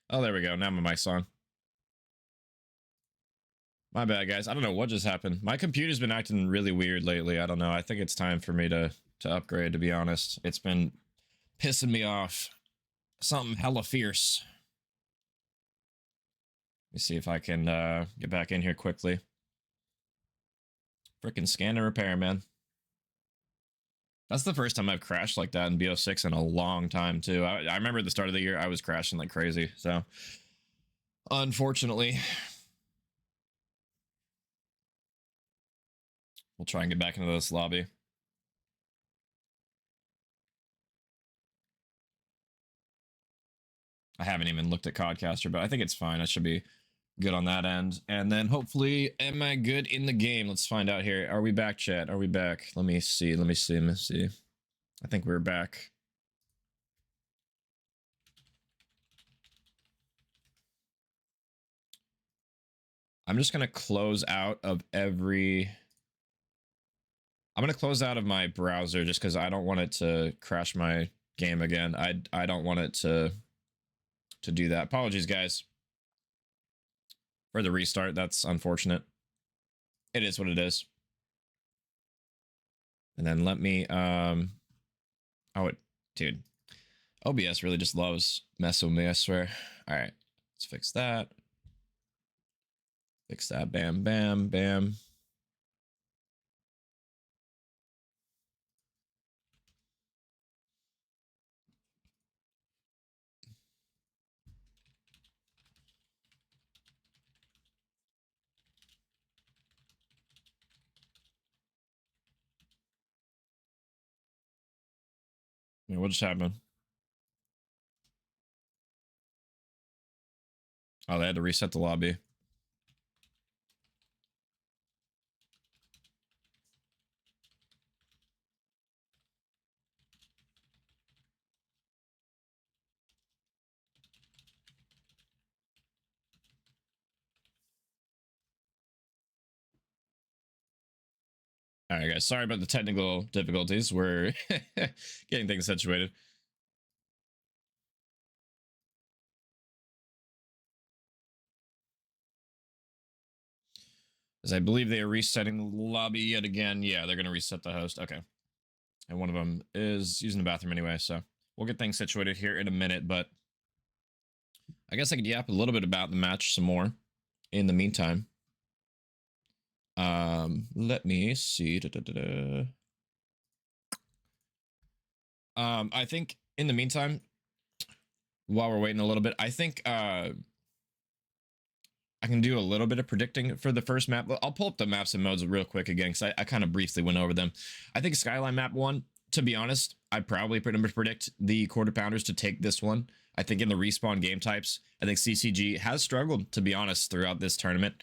Oh, there we go. Now my mic's on. My bad, guys. I don't know what just happened. My computer's been acting really weird lately. I don't know. I think it's time for me to upgrade, to be honest. It's been pissing me off. Something hella fierce. Let me see if I can get back in here quickly. Freaking scan and repair, man. That's the first time I've crashed like that in BO6 in a long time, too. I remember at the start of the year, I was crashing like crazy. So, unfortunately, we'll try and get back into this lobby. I haven't even looked at Codcaster, but I think it's fine. I should be good on that end. And then hopefully, am I good in the game? Let's find out here. Are we back, chat? Are we back? Let me see. Let me see. Let me see. I think we're back. I'm just going to close out of every... I'm going to close out of my browser just because I don't want it to crash my game again. I don't want it to do that. Apologies, guys, for the restart. That's unfortunate. It is what it is. And then let me... Oh, dude. OBS really just loves messing with me, I swear. All right, let's fix that. Fix that. Bam, bam, bam. Yeah, what just happened? Oh, they had to reset the lobby. All right, guys. Sorry about the technical difficulties. We're getting things situated. As I believe they are resetting the lobby yet again. Yeah, they're going to reset the host. Okay. And one of them is using the bathroom anyway, so we'll get things situated here in a minute, but I guess I could yap a little bit about the match some more in the meantime. Let me see. I think in the meantime, while we're waiting a little bit, I think I can do a little bit of predicting for the first map. I'll pull up the maps and modes real quick again because I kind of briefly went over them. I think Skyline map 1, to be honest, I probably predict the quarter pounders to take this one. I think in the respawn game types, I think CCG has struggled, to be honest, throughout this tournament.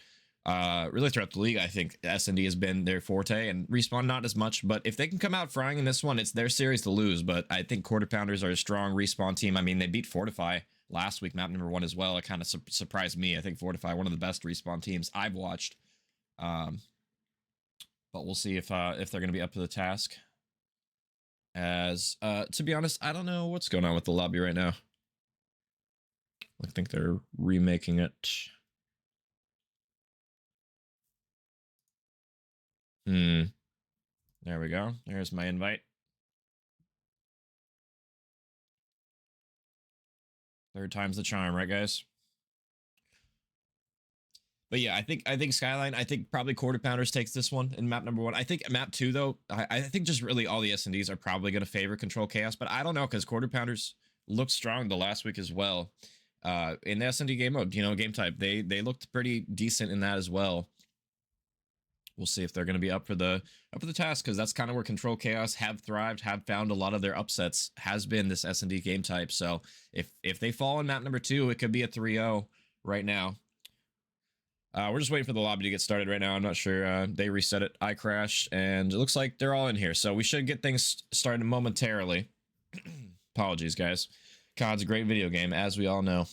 Really throughout the league, I think S&D has been their forte, and Respawn not as much, but if they can come out frying in this one, it's their series to lose. But I think Quarter Pounders are a strong Respawn team. I mean, they beat Fortify last week, map number 1 as well. It kind of surprised me. I think Fortify, one of the best Respawn teams I've watched. But we'll see if they're going to be up to the task. As, to be honest, I don't know what's going on with the lobby right now. I think they're remaking it. There we go. There's my invite. Third time's the charm, right, guys? But yeah, I think Skyline, I think probably Quarter Pounders takes this one in map number 1. I think map 2, though, I think just really all the S&Ds are probably going to favor Control Chaos, but I don't know, because Quarter Pounders looked strong the last week as well. In the S&D game mode, game type, they looked pretty decent in that as well. We'll see if they're going to be up for the task, because that's kind of where Control Chaos have thrived, have found a lot of their upsets, has been this S&D game type. So if they fall in map number 2, it could be a 3-0 right now. We're just waiting for the lobby to get started right now. I'm not sure. They reset it. I crashed, and it looks like they're all in here. So we should get things started momentarily. Apologies, guys. COD's a great video game, as we all know.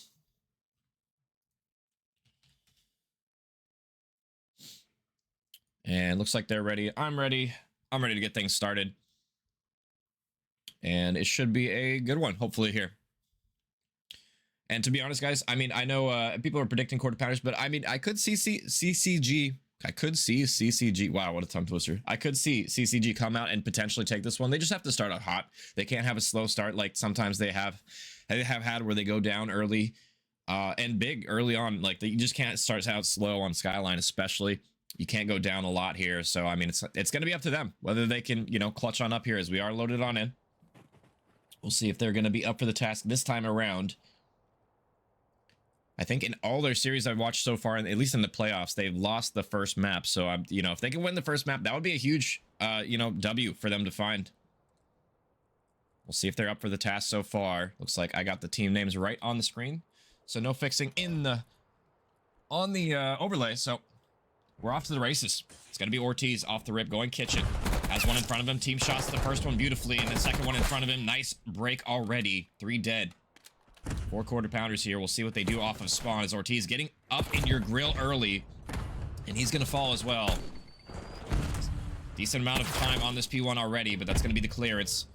And looks like they're ready. I'm ready. I'm ready to get things started. And it should be a good one, hopefully, here. And to be honest, guys, I mean, I know people are predicting quarter pounders, but I mean, I could see CCG. I could see CCG. Wow, what a tongue twister. I could see CCG come out and potentially take this one. They just have to start out hot. They can't have a slow start like sometimes they have had where they go down early and big early on. Like you just can't start out slow on Skyline, especially. You can't go down a lot here. So, I mean, it's going to be up to them whether they can, you know, clutch on up here as we are loaded on in. We'll see if they're going to be up for the task this time around. I think in all their series I've watched so far, at least in the playoffs, they've lost the first map. So, you know, if they can win the first map, that would be a huge, you know, W for them to find. We'll see if they're up for the task so far. Looks like I got the team names right on the screen. So no fixing on the overlay. So we're off to the races. It's going to be Ortiz off the rip going kitchen. Has one in front of him. Team shots the first one beautifully, and the second one in front of him. Nice break already. 3 dead. 4 quarter pounders here. We'll see what they do off of spawn as Ortiz getting up in your grill early, and he's going to fall as well. Decent amount of time on this P1 already, but that's going to be the clearance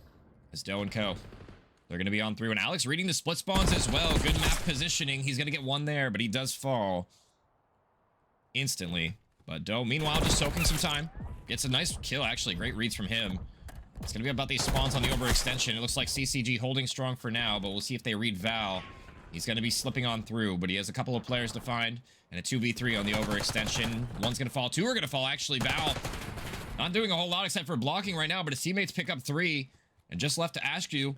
as Doe and Co. They're going to be on through, and Alex reading the split spawns as well. Good map positioning. He's going to get one there, but he does fall instantly. But Doe, meanwhile, just soaking some time. Gets a nice kill, actually. Great reads from him. It's going to be about these spawns on the overextension. It looks like CCG holding strong for now, but we'll see if they read Val. He's going to be slipping on through, but he has a couple of players to find, and a 2v3 on the overextension. One's going to fall. 2 are going to fall, actually. Val not doing a whole lot except for blocking right now, but his teammates pick up 3, and just left to ask you.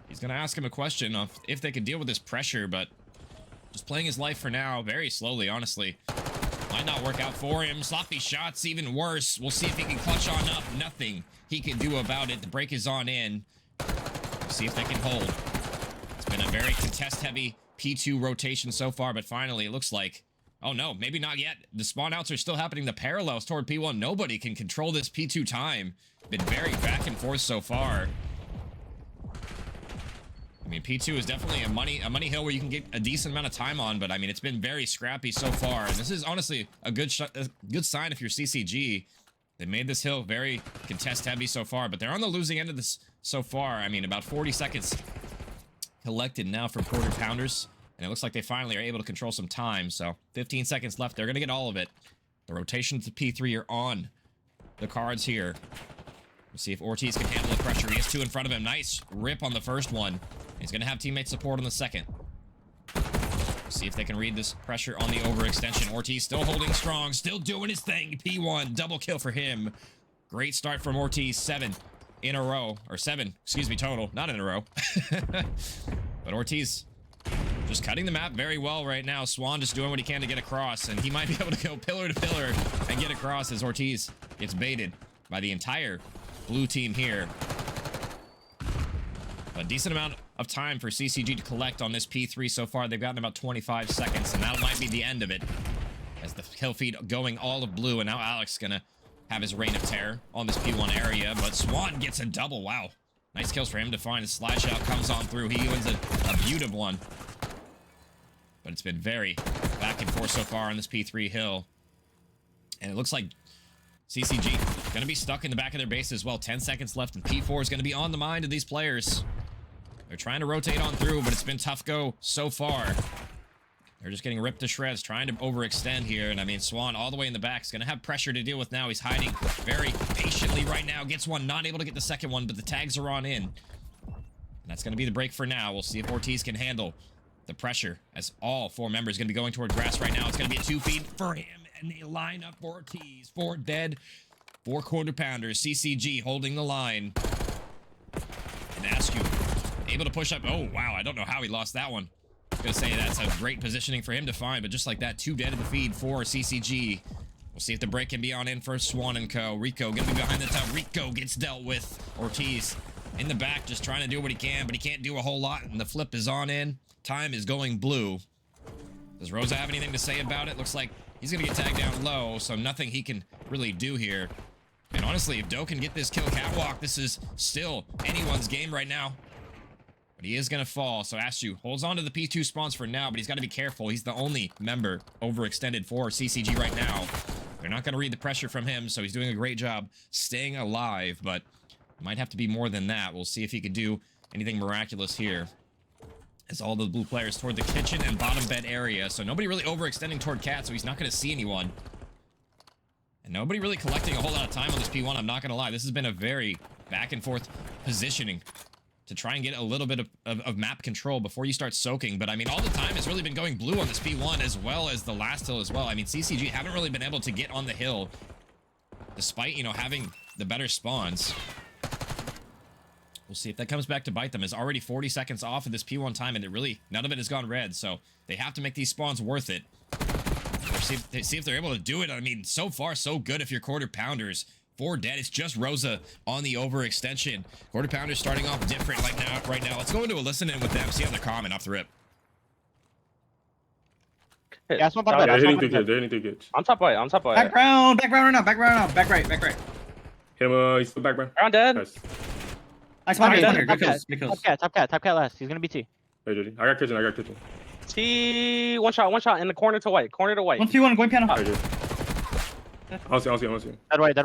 He's going to ask him a question of if they could deal with this pressure, but just playing his life for now, very slowly, honestly. Might not work out for him. Sloppy shots, even worse. We'll see if he can clutch on up. Nothing he can do about it. The break is on in. We'll see if they can hold. It's been a very contest-heavy P2 rotation so far, but finally, it looks like... Oh, no, maybe not yet. The spawn-outs are still happening. The parallels toward P1. Nobody can control this P2 time. Been very back and forth so far. I mean, P2 is definitely a money hill where you can get a decent amount of time on, but I mean, it's been very scrappy so far. This is honestly a good sign if you're CCG. They made this hill very contest heavy so far, but they're on the losing end of this so far. I mean, about 40 seconds collected now for quarter pounders, and it looks like they finally are able to control some time. So 15 seconds left. They're going to get all of it. The rotations to P3 are on the cards here. We'll see if Ortiz can handle the pressure. He has 2 in front of him. Nice rip on the first one. He's going to have teammate support on the second. See if they can read this pressure on the overextension. Ortiz still holding strong, still doing his thing. P1, double kill for him. Great start from Ortiz. 7 in a row. Or 7, excuse me, total. Not in a row. But Ortiz just cutting the map very well right now. Swan just doing what he can to get across, and he might be able to go pillar to pillar and get across as Ortiz gets baited by the entire blue team here. A decent amount of time for CCG to collect on this P3 so far. They've gotten about 25 seconds, and that might be the end of it. As the kill feed going all of blue, and now Alex gonna have his reign of terror on this P1 area, but Swan gets a double. Wow. Nice kills for him to find. His slide shot comes on through. He wins a beautiful one. But it's been very back and forth so far on this P3 hill. And it looks like CCG going to be stuck in the back of their base as well. 10 seconds left, and P4 is going to be on the mind of these players. They're trying to rotate on through, but it's been tough go so far. They're just getting ripped to shreds, trying to overextend here. And I mean, Swan all the way in the back is going to have pressure to deal with now. He's hiding very patiently right now. Gets one, not able to get the second one, but the tags are on in. And that's going to be the break for now. We'll see if Ortiz can handle the pressure as all 4 members going to be going toward grass right now. It's going to be a 2 feed for him, and they line up for Ortiz. 4 dead, 4 quarter pounders. CCG holding the line. And ask you, able to push up. Oh, wow. I don't know how he lost that one. I was going to say that's a great positioning for him to find, but just like that, 2 dead in the feed for CCG. We'll see if the break can be on in for Swan and Co. Rico going to be behind the top. Rico gets dealt with. Ortiz in the back just trying to do what he can, but he can't do a whole lot, and the flip is on in. Time is going blue. Does Rosa have anything to say about it? Looks like he's going to get tagged down low, so nothing he can really do here. And honestly, if Doe can get this kill catwalk, this is still anyone's game right now. But he is going to fall, so Astu holds on to the P2 spawns for now, but he's got to be careful. He's the only member overextended for CCG right now. They're not going to read the pressure from him, so he's doing a great job staying alive, but might have to be more than that. We'll see if he can do anything miraculous here. as all the blue players toward the kitchen and bottom bed area. So nobody really overextending toward Cat, so he's not going to see anyone. And nobody really collecting a whole lot of time on this P1, I'm not going to lie. This has been a very back and forth positioning to try and get a little bit of map control before you start soaking. But I mean, all the time has really been going blue on this P1 as well as the last hill as well. I mean, CCG haven't really been able to get on the hill despite, you know, having the better spawns. We'll see if that comes back to bite them. It's already 40 seconds off of this P1 time, and none of it has gone red, so they have to make these spawns worth it. See if they're able to do it. I mean, so far, so good if you're quarter pounders. 4 dead. It's just Rosa on the overextension. Quarter pounders starting off different right now. Let's go into a listen in with them, see how they're calming off the rip. Yeah, that's not bad. They're hitting 2 kids. They're hitting 2 kids. On top right, on top right. Background right now, back right. Hit him, he's still back, bro. Around dead. Nice. Nice one here, good kills. Top cat last. He's gonna be T. Hey, Judy. I got kitchen. T, one shot in the corner to white. 1v1, going piano. Hey, Judy. I'll see him. Dead right.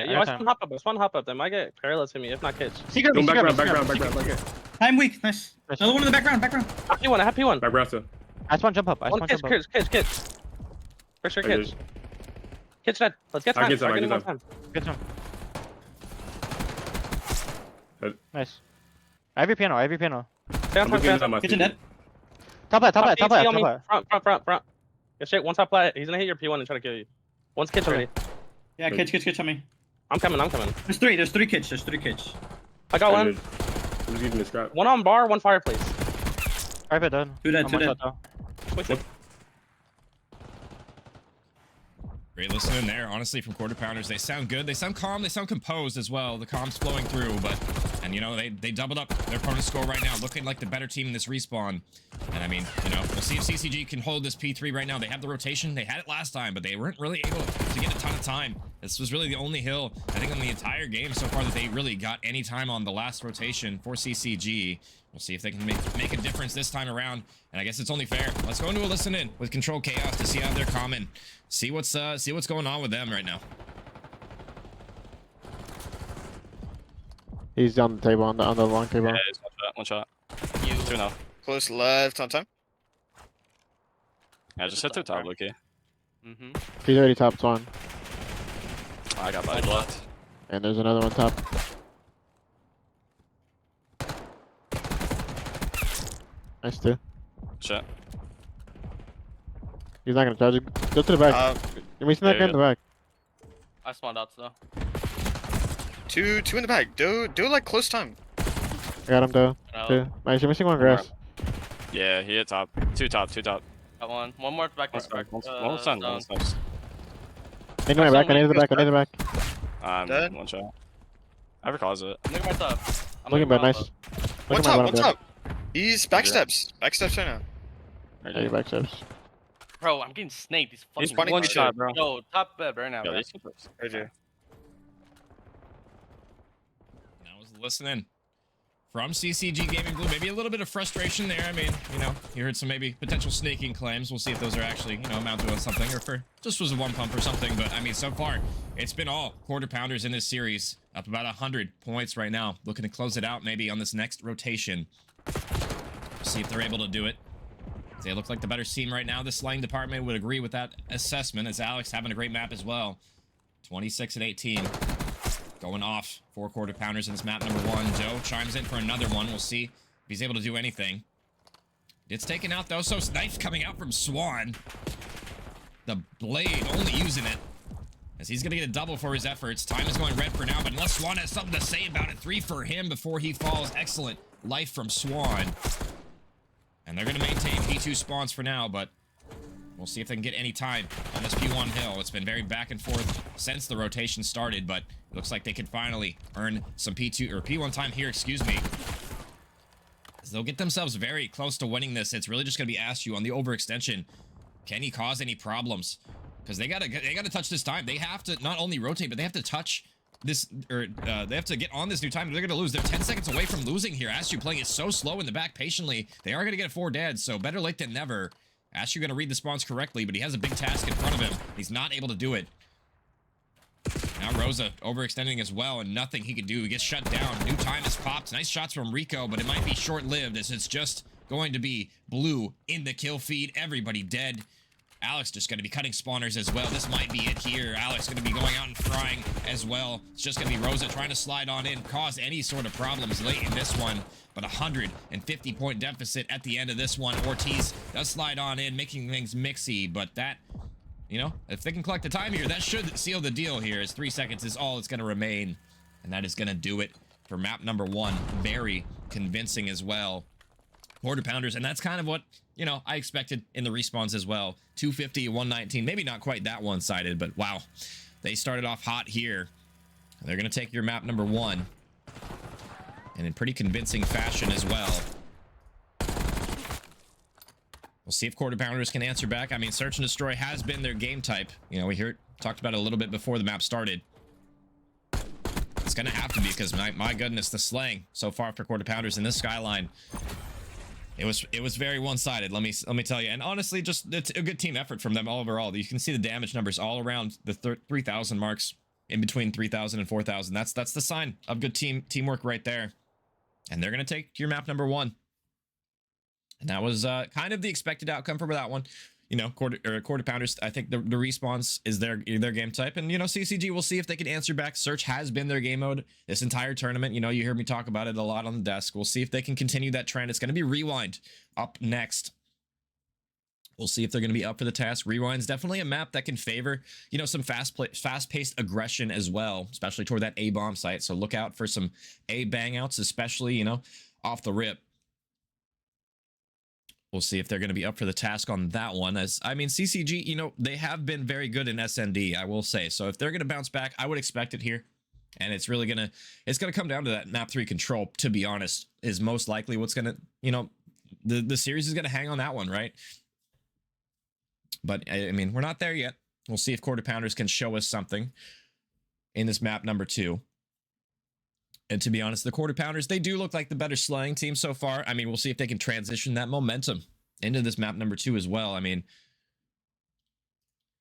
You might spawn hop up. They might get parallels to me, if not kitch. Go background. I'm weak, nice. Another one in the background. I have P1. Background still. I just want to jump up. Kitch. For sure, Hey, kitch. Kitch dead. Let's get time. I get Start getting some. more time. Get some. Nice. I have your piano. Down. Kitchen dead. Top left. Front. Yeah, shit, one top left. He's gonna hit your P1 and try to kill you. One's kitch already. Yeah, kitch on me. I'm coming. There's three kitch. I got one. I'm just using the scrap. One on bar, one fireplace. Fireplace dead. Two dead. Great listening there, honestly, from quarter pounders. They sound good. They sound calm. They sound composed as well. The calm's flowing through, and you know, they doubled up their opponent's score right now, looking like the better team in this respawn. And I mean, you know, we'll see if CCG can hold this P3 right now. They have the rotation. They had it last time, but they weren't really able to get a ton of time. This was really the only hill, I think, on the entire game so far that they really got any time on the last rotation for CCG. We'll see if they can make a difference this time around. And I guess it's only fair. Let's go into a listen in with Control Chaos to see how they're calming. See what's going on with them right now. He's on the table, on the long table. Yeah, he's one shot. You 2 now. close left on time. Yeah, just hit 2 top, Luki. He's already topped one. I got body left. And there's another one top. Nice too. Shit. He's not gonna charge it. Go to the back. Give me that guy in the back. I spawned out still. Two in the back. Do like close time. I got him though. Two. Nice, you're missing one grass. Yeah, he hit top. 2 top. Got one. One more back. One sun. I need my back, I need the back. Dead. One shot. I recalls it. Look at my top. Looking bad, nice. One top. He's backsteps. Backsteps right now. Yeah, you back steps. Bro, I'm getting snaked. These fucking spawning one kitchen. shot, bro. Yo, top bed right now, Yeah, bro. these people. Right here. That was listening from CCG Gaming Blue. Maybe a little bit of frustration there. I mean, you know, you heard some maybe potential snaking claims. We'll see if those are actually, you know, amount to something, or if just was a one pump or something. But I mean, so far it's been all quarter pounders in this series, up about 100 points right now, looking to close it out maybe on this next rotation. See if they're able to do it. They look like the better team right now. The slaying department would agree with that assessment, as Alex having a great map as well. 26 and 18. Going off 4 quarter pounders in this map number 1. Joe chimes in for another one. We'll see if he's able to do anything. It's taken out though, so knife coming out from Swan. The blade only using it, as he's gonna get a double for his efforts. Time is going red for now, but unless Swan has something to say about it, 3 for him before he falls. Excellent life from Swan. And they're going to maintain P2 spawns for now, but we'll see if they can get any time on this P1 hill. It's been very back and forth since the rotation started, but it looks like they could finally earn some P2 or P1 time here, excuse me. As they'll get themselves very close to winning this. It's really just going to be asked you on the overextension. Can he cause any problems? Because they gotta touch this time. They have to not only rotate, but they have to touch this, or they have to get on this new time. They're gonna lose. They're 10 seconds away from losing here. Ashu playing it so slow in the back patiently. They are gonna get 4 dead, so better late than never. Ashu gonna read the spawns correctly, but he has a big task in front of him. He's not able to do it. Now Rosa overextending as well, and nothing he can do. He gets shut down. New time is popped. Nice shots from Rico, but it might be short-lived, as it's just going to be blue in the kill feed. Everybody dead. Alex just going to be cutting spawners as well. This might be it here. Alex going to be going out and frying as well. It's just going to be Rosa trying to slide on in, cause any sort of problems late in this one. But 150-point deficit at the end of this one. Ortiz does slide on in, making things mixy. But that, you know, if they can collect the time here, that should seal the deal here, as 3 seconds is all it's going to remain. And that is going to do it for map number 1. Very convincing as well. Quarter pounders, and that's kind of what, you know, I expected in the respawns as well. 250, 119, maybe not quite that one-sided, but wow, they started off hot here. They're gonna take your map number 1, and in pretty convincing fashion as well. We'll see if quarter pounders can answer back. I mean, search and destroy has been their game type. You know, we talked about it a little bit before the map started. It's gonna have to be, because my goodness, the slaying so far for quarter pounders in this skyline. It was very one-sided, let me tell you. And honestly, just it's a good team effort from them all overall. You can see the damage numbers all around the 3,000 marks, in between 3,000 and 4,000. That's the sign of good teamwork right there. And they're gonna take your map number 1. And that was kind of the expected outcome for that one. You know, quarter pounders, I think the respawns is their game type. And, you know, CCG, we'll see if they can answer back. Search has been their game mode this entire tournament. You know, you hear me talk about it a lot on the desk. We'll see if they can continue that trend. It's going to be Rewind up next. We'll see if they're going to be up for the task. Rewind's definitely a map that can favor, you know, some fast-paced aggression as well, especially toward that A-bomb site. So look out for some A bang-outs, especially, you know, off the rip. We'll see if they're going to be up for the task on that one. As I mean, CCG, you know, they have been very good in SND, I will say. So if they're going to bounce back, I would expect it here. And it's really gonna come down to that map 3 control, to be honest, is most likely what's gonna, you know, the series is gonna hang on that one, right? But I mean, we're not there yet. We'll see if quarter pounders can show us something in this map number 2. And to be honest, the quarter pounders, they do look like the better slaying team so far. I mean, we'll see if they can transition that momentum into this map number 2 as well. I mean,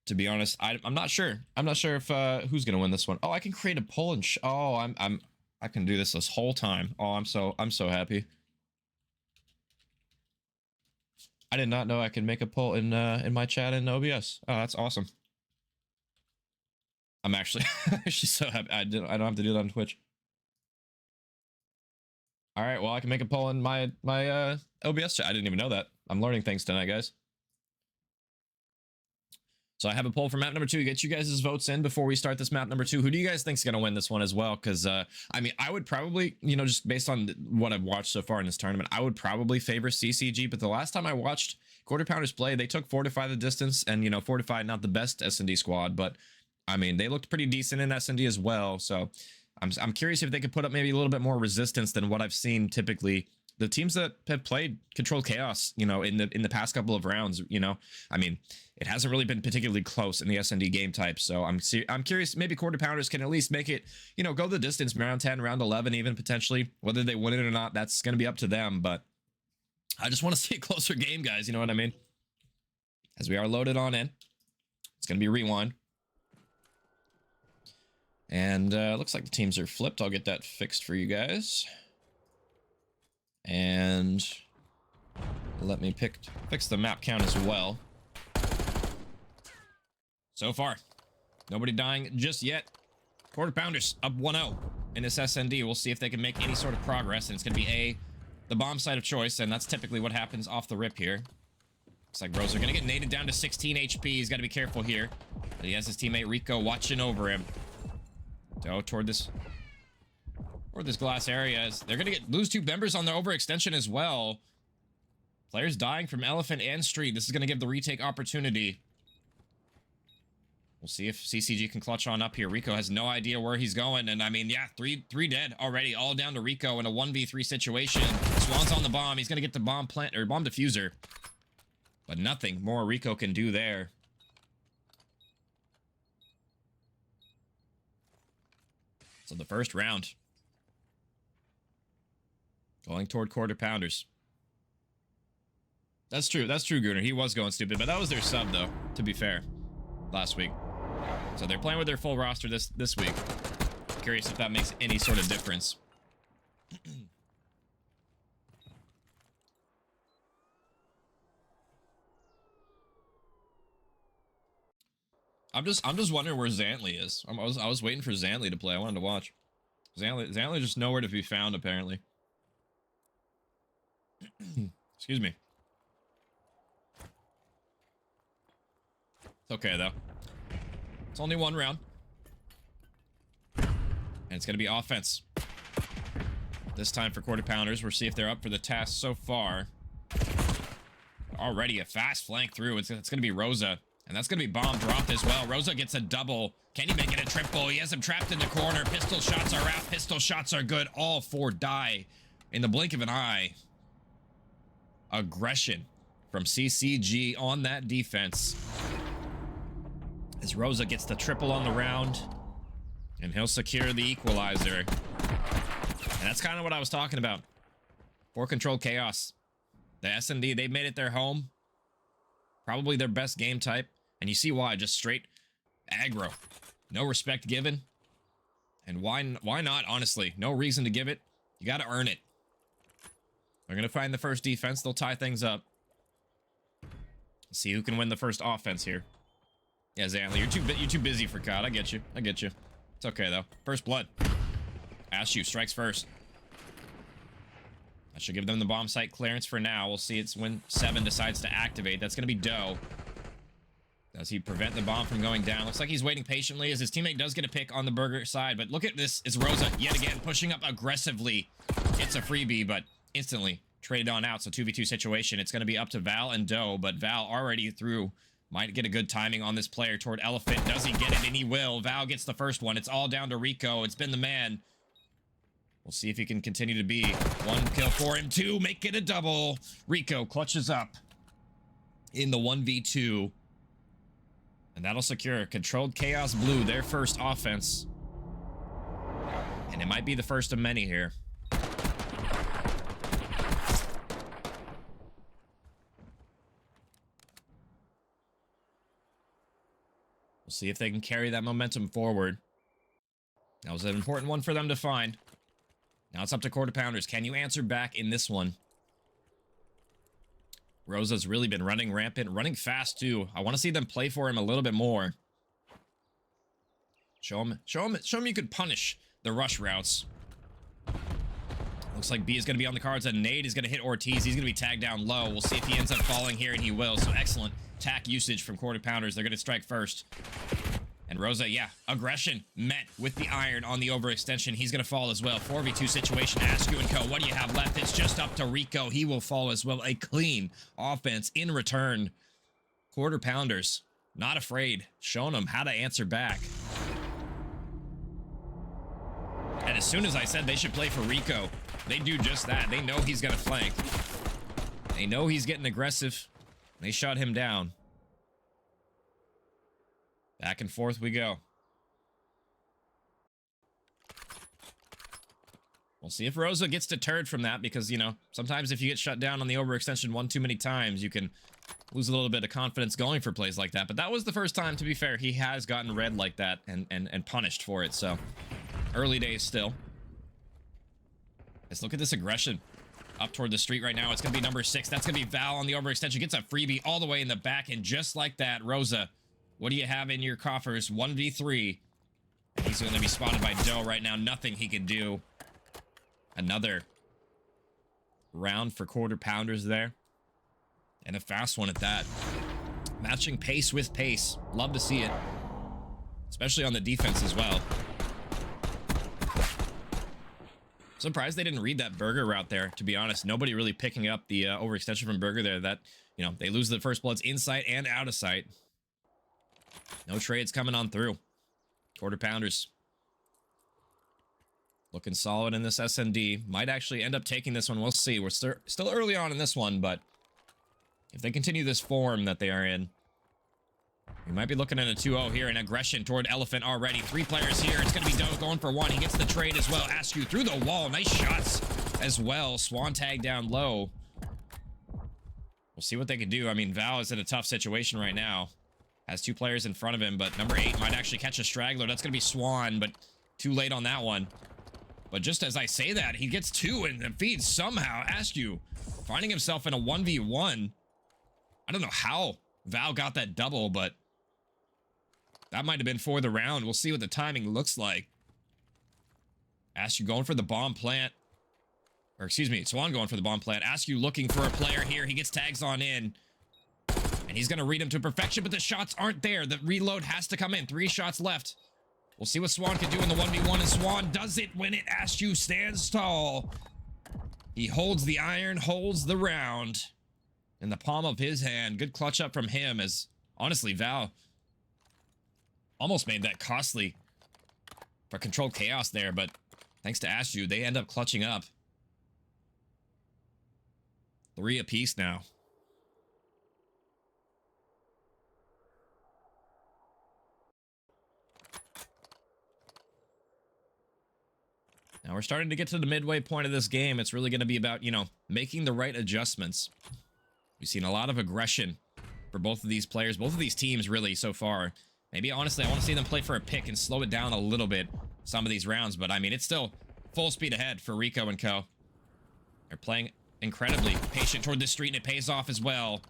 to be honest, I'm not sure. I'm not sure if who's gonna win this one. Oh, I can create a poll and I can do this whole time. Oh, I'm so happy. I did not know I could make a poll in my chat in OBS. Oh, that's awesome. I'm actually so happy. I don't have to do that on Twitch. All right, well, I can make a poll in my OBS chat. I didn't even know that. I'm learning things tonight, guys. So I have a poll for map number 2. Get you guys' votes in before we start this map number 2. Who do you guys think is going to win this one as well? Because, I mean, I would probably, you know, just based on what I've watched so far in this tournament, I would probably favor CCG. But the last time I watched quarter pounders play, they took Fortify the distance. And, you know, Fortify, not the best S&D squad. But, I mean, they looked pretty decent in S&D as well. So I'm curious if they could put up maybe a little bit more resistance than what I've seen typically. The teams that have played Controlled Chaos, you know, in the past couple of rounds, you know, I mean, it hasn't really been particularly close in the S&D game type. So I'm curious, maybe quarter pounders can at least make it, you know, go the distance, round 10, round 11, even potentially. Whether they win it or not, that's going to be up to them. But I just want to see a closer game, guys. You know what I mean? As we are loaded on in, it's going to be Rewind. And looks like the teams are flipped. I'll get that fixed for you guys. And let me fix the map count as well. So far, nobody dying just yet. Quarter pounders up 1-0 in this SND. We'll see if they can make any sort of progress. And it's going to be the bomb site of choice. And that's typically what happens off the rip here. Looks like Bros are going to get naded down to 16 HP. He's got to be careful here. But he has his teammate Rico watching over him. So toward this glass area, as they're gonna lose 2 members on their overextension as well. Players dying from Elephant and Street. This is gonna give the retake opportunity. We'll see if CCG can clutch on up here. Rico has no idea where he's going, and I mean, yeah, three dead already, all down to Rico in a 1v3 situation. Swan's on the bomb. He's gonna get the bomb diffuser, but nothing more Rico can do there. So the first round going toward quarter pounders. That's true, Gunnar. He was going stupid, but that was their sub, though, to be fair, last week. So they're playing with their full roster this week. Curious if that makes any sort of difference. I'm just wondering where Zantley is. I was waiting for Zantley to play. I wanted to watch. Zantley just nowhere to be found apparently. Excuse me. It's okay though. It's only one round. And it's gonna be offense. This time for quarter pounders. We'll see if they're up for the task so far. Already a fast flank through. It's gonna be Rosa. And that's gonna be bomb dropped as well. Rosa gets a double. Can he make it a triple? He has him trapped in the corner. Pistol shots are out. Pistol shots are good. All four die in the blink of an eye. Aggression from CCG on that defense. As Rosa gets the triple on the round. And he'll secure the equalizer. And that's kind of what I was talking about. For controlled chaos. The S&D, they made it their home. Probably their best game type. And you see why, just straight aggro. No respect given. And why not, honestly? No reason to give it. You gotta earn it. They're gonna find the first defense. They'll tie things up. Let's see who can win the first offense here. Yeah, Zantley, you're too busy for COD. I get you. I get you. It's okay, though. First blood. Ashu strikes first. That should give them the bomb site clearance for now. We'll see it's when 7 decides to activate. That's gonna be Doe. Does he prevent the bomb from going down? Looks like he's waiting patiently as his teammate does get a pick on the burger side. But look at this. It's Rosa yet again pushing up aggressively. It's a freebie, but instantly traded on out. So 2v2 situation. It's going to be up to Val and Doe, but Val already through. Might get a good timing on this player toward Elephant. Does he get it? And he will. Val gets the first one. It's all down to Rico. It's been the man. We'll see if he can continue to be. 1 kill for him. 2. Make it a double. Rico clutches up in the 1v2. And that'll secure Controlled Chaos Blue, their first offense. And it might be the first of many here. We'll see if they can carry that momentum forward. That was an important one for them to find. Now it's up to quarter pounders. Can you answer back in this one? Rosa's really been running rampant, running fast too. I want to see them play for him a little bit more. Show him you could punish the rush routes. Looks like B is going to be on the cards, and Nade is going to hit Ortiz. He's going to be tagged down low. We'll see if he ends up falling here, and he will. So excellent tack usage from quarter pounders. They're going to strike first. And Rosa, yeah, aggression met with the iron on the overextension. He's going to fall as well. 4v2 situation, Askew and Co. What do you have left? It's just up to Rico. He will fall as well. A clean offense in return. Quarter pounders, not afraid. Showing them how to answer back. And as soon as I said they should play for Rico, they do just that. They know he's going to flank. They know he's getting aggressive. They shut him down. Back and forth we go. We'll see if Rosa gets deterred from that because, you know, sometimes if you get shut down on the overextension one too many times, you can lose a little bit of confidence going for plays like that. But that was the first time, to be fair, he has gotten red like that and punished for it. So, early days still. Let's look at this aggression. Up toward the street right now. It's going to be number 6. That's going to be Val on the overextension. Gets a freebie all the way in the back. And just like that, Rosa, what do you have in your coffers? 1v3. And he's going to be spotted by Doe right now. Nothing he can do. Another round for quarter pounders there. And a fast one at that. Matching pace with pace. Love to see it. Especially on the defense as well. Surprised they didn't read that burger route there, to be honest. Nobody really picking up the overextension from burger there. That, you know, they lose the first bloods in sight and out of sight. No trades coming on through. Quarter pounders. Looking solid in this SMD. Might actually end up taking this one. We'll see. We're still early on in this one, but if they continue this form that they are in, we might be looking at a 2-0 here, and aggression toward Elephant already. 3 players here. It's going to be Doe going for 1. He gets the trade as well. Askew through the wall. Nice shots as well. Swan tag down low. We'll see what they can do. I mean, Val is in a tough situation right now. Has 2 players in front of him, but number 8 might actually catch a straggler. That's going to be Swan, but too late on that one. But just as I say that, he gets 2 and feeds somehow. Askew finding himself in a 1v1. I don't know how Val got that double, but That might have been for the round. We'll see what the timing looks like. Askew going for the bomb plant. Or excuse me, Swan going for the bomb plant. Askew looking for a player here. He gets tags on in. And he's going to read him to perfection, but the shots aren't there. The reload has to come in. 3 shots left. We'll see what Swan can do in the 1v1, and Swan does it when it Askew stands tall. He holds the iron, holds the round in the palm of his hand. Good clutch up from him, as honestly, Val almost made that costly for Controlled Chaos there, but thanks to Askew, they end up clutching up. 3 apiece now. Now we're starting to get to the midway point of this game. It's really going to be about, you know, making the right adjustments. We've seen a lot of aggression for both of these players, both of these teams really so far. Maybe honestly, I want to see them play for a pick and slow it down a little bit some of these rounds, but I mean, it's still full speed ahead for Rico and co. They're playing incredibly patient toward this street, and it pays off as well.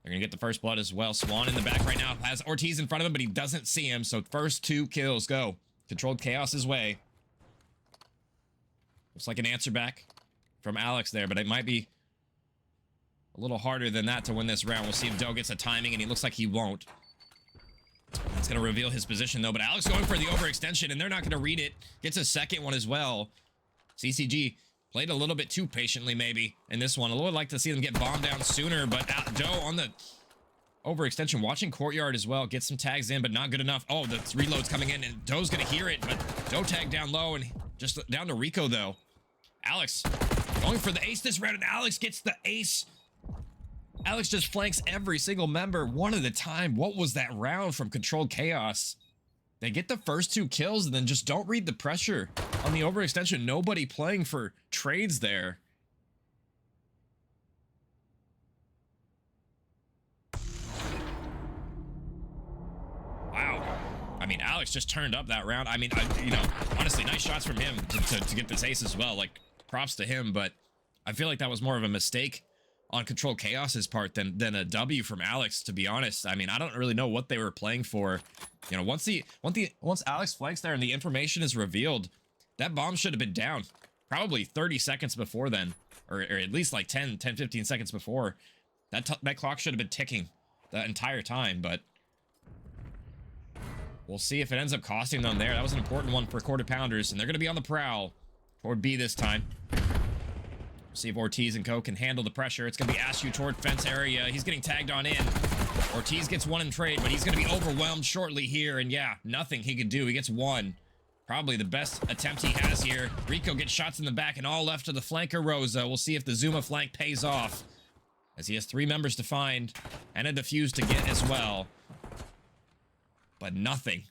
They're going to get the first blood as well. Swan in the back right now has Ortiz in front of him, but he doesn't see him, so first 2 kills go. Controlled Chaos's way. Looks like an answer back from Alex there, but it might be a little harder than that to win this round. We'll see if Doe gets a timing, and he looks like he won't. That's going to reveal his position, though, but Alex going for the overextension, and they're not going to read it. Gets a second one as well. CCG played a little bit too patiently, maybe, in this one. I would like to see them get bombed down sooner, but Doe on the overextension, watching Courtyard as well. Gets some tags in, but not good enough. Oh, the reload's coming in, and Doe's going to hear it, but Doe tagged down low, and just down to Rico, though. Alex going for the ace this round, and Alex gets the ace. Alex just flanks every single member one at a time. What was that round from Controlled Chaos? They get the first 2 kills and then just don't read the pressure on the overextension. Nobody playing for trades there. Wow. I mean, Alex just turned up that round. I mean, you know, honestly, nice shots from him to get this ace as well. Like, props to him, but I feel like that was more of a mistake on Controlled Chaos's part than a W from Alex, to be honest. I mean, I don't really know what they were playing for. You know, once Alex flanks there and the information is revealed, that bomb should have been down probably 30 seconds before then, or at least like 10, 15 seconds before. That clock should have been ticking the entire time, but we'll see if it ends up costing them there. That was an important one for Quarter Pounders, and they're going to be on the prowl toward B this time. See if Ortiz and co can handle the pressure. It's going to be Askew toward fence area. He's getting tagged on in. Ortiz gets 1 in trade, but he's going to be overwhelmed shortly here. And yeah, nothing he could do. He gets 1. Probably the best attempt he has here. Rico gets shots in the back and all left to the flanker Rosa. We'll see if the Zuma flank pays off, as he has 3 members to find and a defuse to get as well. But nothing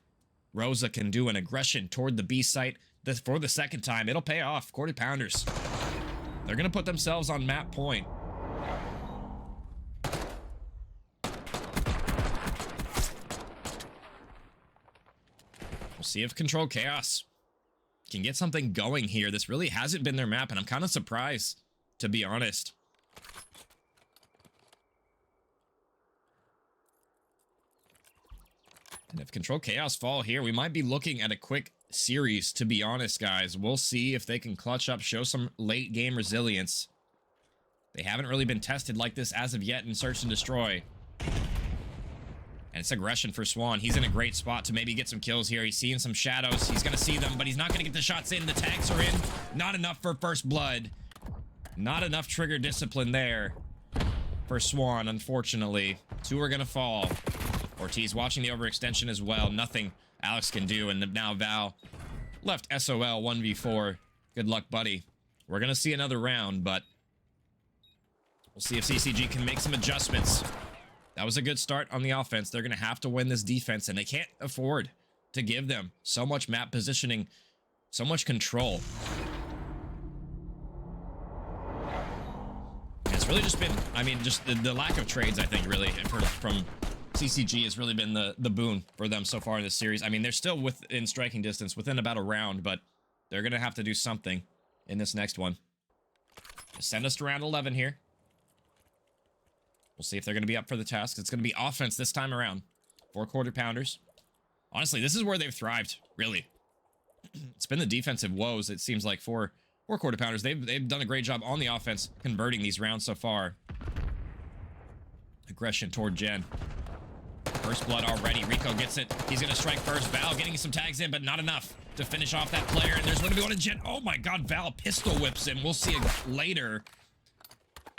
Rosa can do. An aggression toward the B site for the second time. It'll pay off. Quarter Pounders. They're going to put themselves on map point. We'll see if Controlled Chaos can get something going here. This really hasn't been their map, and I'm kind of surprised, to be honest. And if Controlled Chaos fall here, we might be looking at a quick series, to be honest, guys. We'll see if they can clutch up, show some late game resilience. They haven't really been tested like this as of yet in Search and Destroy. And it's aggression for Swan. He's in a great spot to maybe get some kills here. He's seeing some shadows. He's going to see them, but he's not going to get the shots in. The tags are in. Not enough for first blood. Not enough trigger discipline there for Swan, unfortunately. 2 are going to fall. Ortiz watching the overextension as well. Nothing Alex can do, and now Val left SOL 1v4. Good luck, buddy. We're going to see another round, but we'll see if CCG can make some adjustments. That was a good start on the offense. They're going to have to win this defense, and they can't afford to give them so much map positioning, so much control. And it's really just been, I mean, just the lack of trades, I think, really, from CCG has really been the boon for them so far in this series. I mean, they're still within striking distance, within about a round, but they're going to have to do something in this next one. Send us to round 11 here. We'll see if they're going to be up for the task. It's going to be offense this time around 4 quarter pounders. Honestly, this is where they've thrived, really. It's been the defensive woes, it seems like, for 4 quarter pounders. They've done a great job on the offense converting these rounds so far. Aggression toward Jen. First blood already. Rico gets it. He's going to strike first. Val getting some tags in, but not enough to finish off that player. And there's going to be one in Jen. Oh my god, Val pistol whips him. We'll see it later.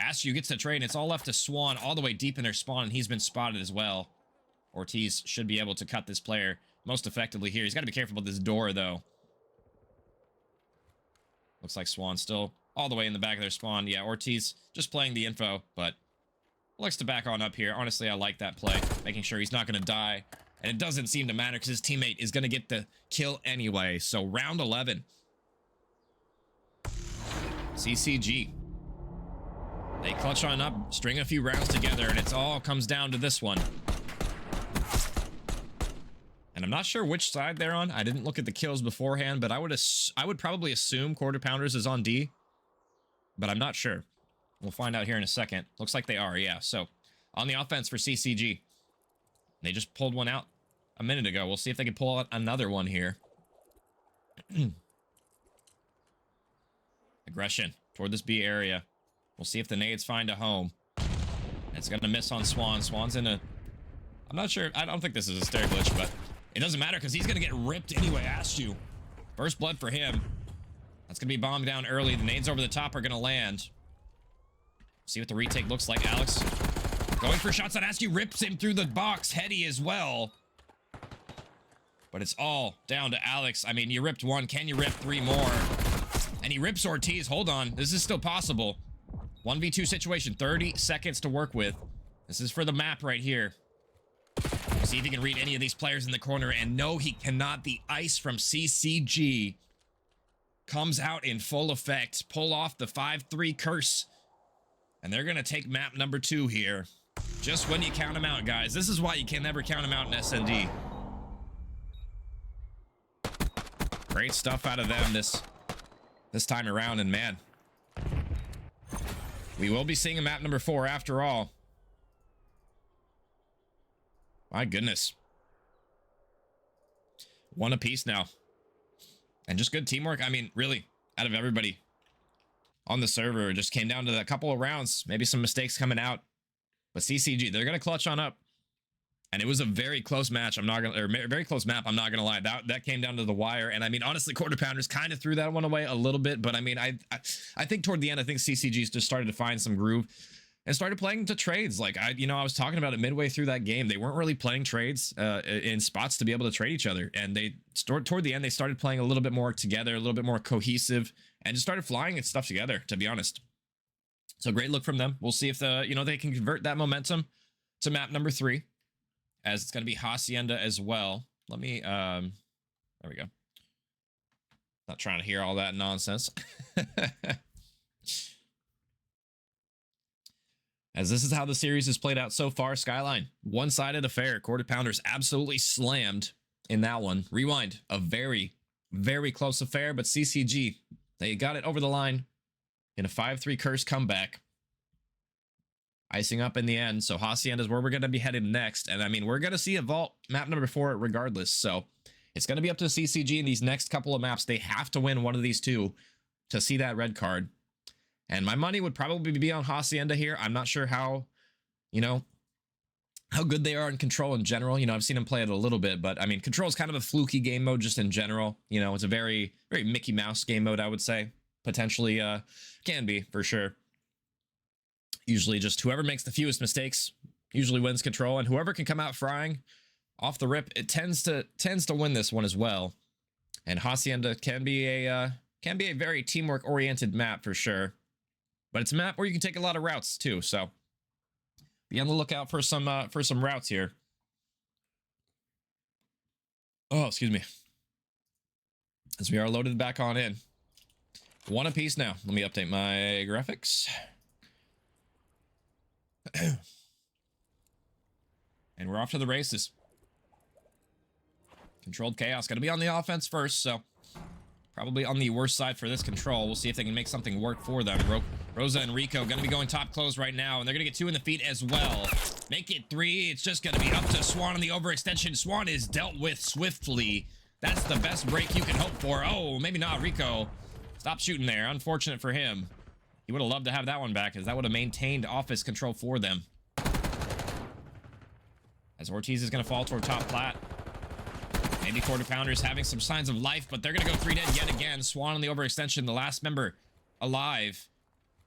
Ashu gets the trade. It's all left to Swan all the way deep in their spawn, and he's been spotted as well. Ortiz should be able to cut this player most effectively here. He's got to be careful about this door, though. Looks like Swan still all the way in the back of their spawn. Yeah, Ortiz just playing the info, but likes to back on up here. Honestly, I like that play, making sure he's not going to die. And it doesn't seem to matter because his teammate is going to get the kill anyway. So round 11. CCG. They clutch on up, string a few rounds together, and it all comes down to this one. And I'm not sure which side they're on. I didn't look at the kills beforehand, but I would probably assume quarter pounders is on D. But I'm not sure. We'll find out here in a second. Looks like they are, yeah. So, on the offense for CCG. They just pulled one out a minute ago. We'll see if they can pull out another one here. Aggression toward this B area. We'll see if the nades find a home. It's going to miss on Swan. Swan's in a... I'm not sure. I don't think this is a stair glitch, but it doesn't matter because he's going to get ripped anyway. Asked you. First blood for him. That's going to be bombed down early. The nades over the top are going to land. See what the retake looks like. Alex going for shots on Askew. Rips him through the box. Heady as well. But it's all down to Alex. I mean, you ripped one. Can you rip 3 more? And he rips Ortiz. Hold on. This is still possible. 1v2 situation. 30 seconds to work with. This is for the map right here. See if he can read any of these players in the corner. And no, he cannot. The ice from CCG comes out in full effect. Pull off the 5-3 curse. And they're going to take map number 2 here. Just when you count them out, guys. This is why you can never count them out in SND. Great stuff out of them this time around. And man, we will be seeing a map number 4 after all. My goodness. 1 apiece now. And just good teamwork. I mean, really, out of everybody on the server, it just came down to a couple of rounds. Maybe some mistakes coming out. But CCG, they're going to clutch on up. And it was a very close match. I'm not going to, or very close map. I'm not going to lie. That came down to the wire. And I mean, honestly, quarter pounders kind of threw that one away a little bit. But I mean, I think toward the end, I think CCG's just started to find some groove and started playing to trades. Like I was talking about it midway through that game. They weren't really playing trades in spots to be able to trade each other. And toward the end, they started playing a little bit more together, a little bit more cohesive, and just started flying stuff together, to be honest. So great look from them. We'll see if they can convert that momentum to map number 3, as it's going to be Hacienda as well. Let me, there we go. Not trying to hear all that nonsense. As this is how the series has played out so far. Skyline, one-sided affair. Quarter pounders absolutely slammed in that one. Rewind, a very, very close affair, but CCG, they got it over the line in a 5-3 curse comeback. Icing up in the end. So Hacienda is where we're going to be headed next. And I mean, we're going to see a vault map number 4 regardless. So it's going to be up to CCG in these next couple of maps. They have to win one of these 2 to see that red card. And my money would probably be on Hacienda here. I'm not sure how good they are in control in general. I've seen them play it a little bit, but I mean, control is kind of a fluky game mode just in general. It's a very, very Mickey Mouse game mode, I would say. Potentially can be, for sure. Usually just whoever makes the fewest mistakes usually wins control, and whoever can come out frying off the rip, it tends to win this one as well. And Hacienda can be a very teamwork oriented map for sure. But it's a map where you can take a lot of routes too, so be on the lookout for some routes here. Oh, excuse me. As we are loaded back on in. 1 apiece now. Let me update my graphics. And we're off to the races. Controlled chaos. Got to be on the offense first, so probably on the worst side for this control. We'll see if they can make something work for them. Rosa and Rico going to be going top close right now, and they're going to get 2 in the feet as well. Make it 3. It's just going to be up to Swan on the overextension. Swan is dealt with swiftly. That's the best break you can hope for. Oh, maybe not. Rico, stop shooting there. Unfortunate for him. He would have loved to have that one back, as that would have maintained office control for them. As Ortiz is going to fall toward top plat. Maybe Quarter Pounders having some signs of life, but they're going to go 3 dead yet again. Swan on the overextension, the last member alive.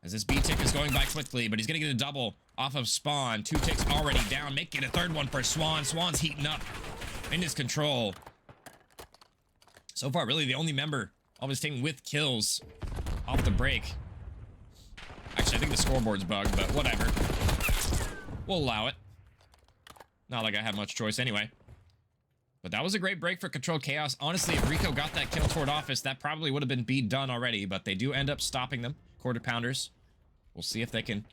As this B tick is going by quickly, but he's going to get a double off of Spawn. 2 ticks already down, making a 3rd one for Swan. Swan's heating up in his control. So far, really the only member of his team with kills off the break. Actually, I think the scoreboard's bugged, but whatever. We'll allow it. Not like I had much choice anyway. But that was a great break for Control Chaos. Honestly, if Rico got that kill toward office, that probably would have been beat done already, but they do end up stopping them. Quarter Pounders. We'll see if they can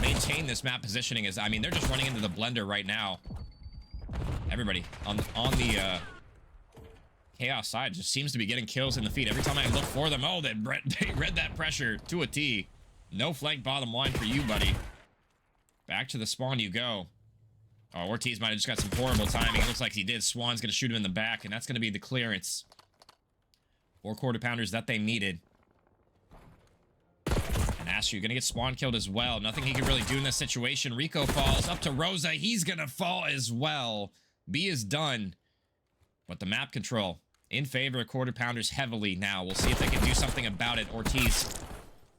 maintain this map positioning. As I mean, they're just running into the blender right now. Everybody on the Chaos side just seems to be getting kills in the feed. Every time I look for them, oh, they read that pressure to a T. No flank bottom line for you, buddy. Back to the spawn you go. Oh, Ortiz might have just got some horrible timing. It looks like he did. Swan's going to shoot him in the back, and that's going to be the clearance. 4 Quarter Pounders that they needed. And Astro going to get Spawn killed as well. Nothing he can really do in this situation. Rico falls up to Rosa. He's going to fall as well. B is done. But the map control in favor of Quarter Pounders heavily now. We'll see if they can do something about it. Ortiz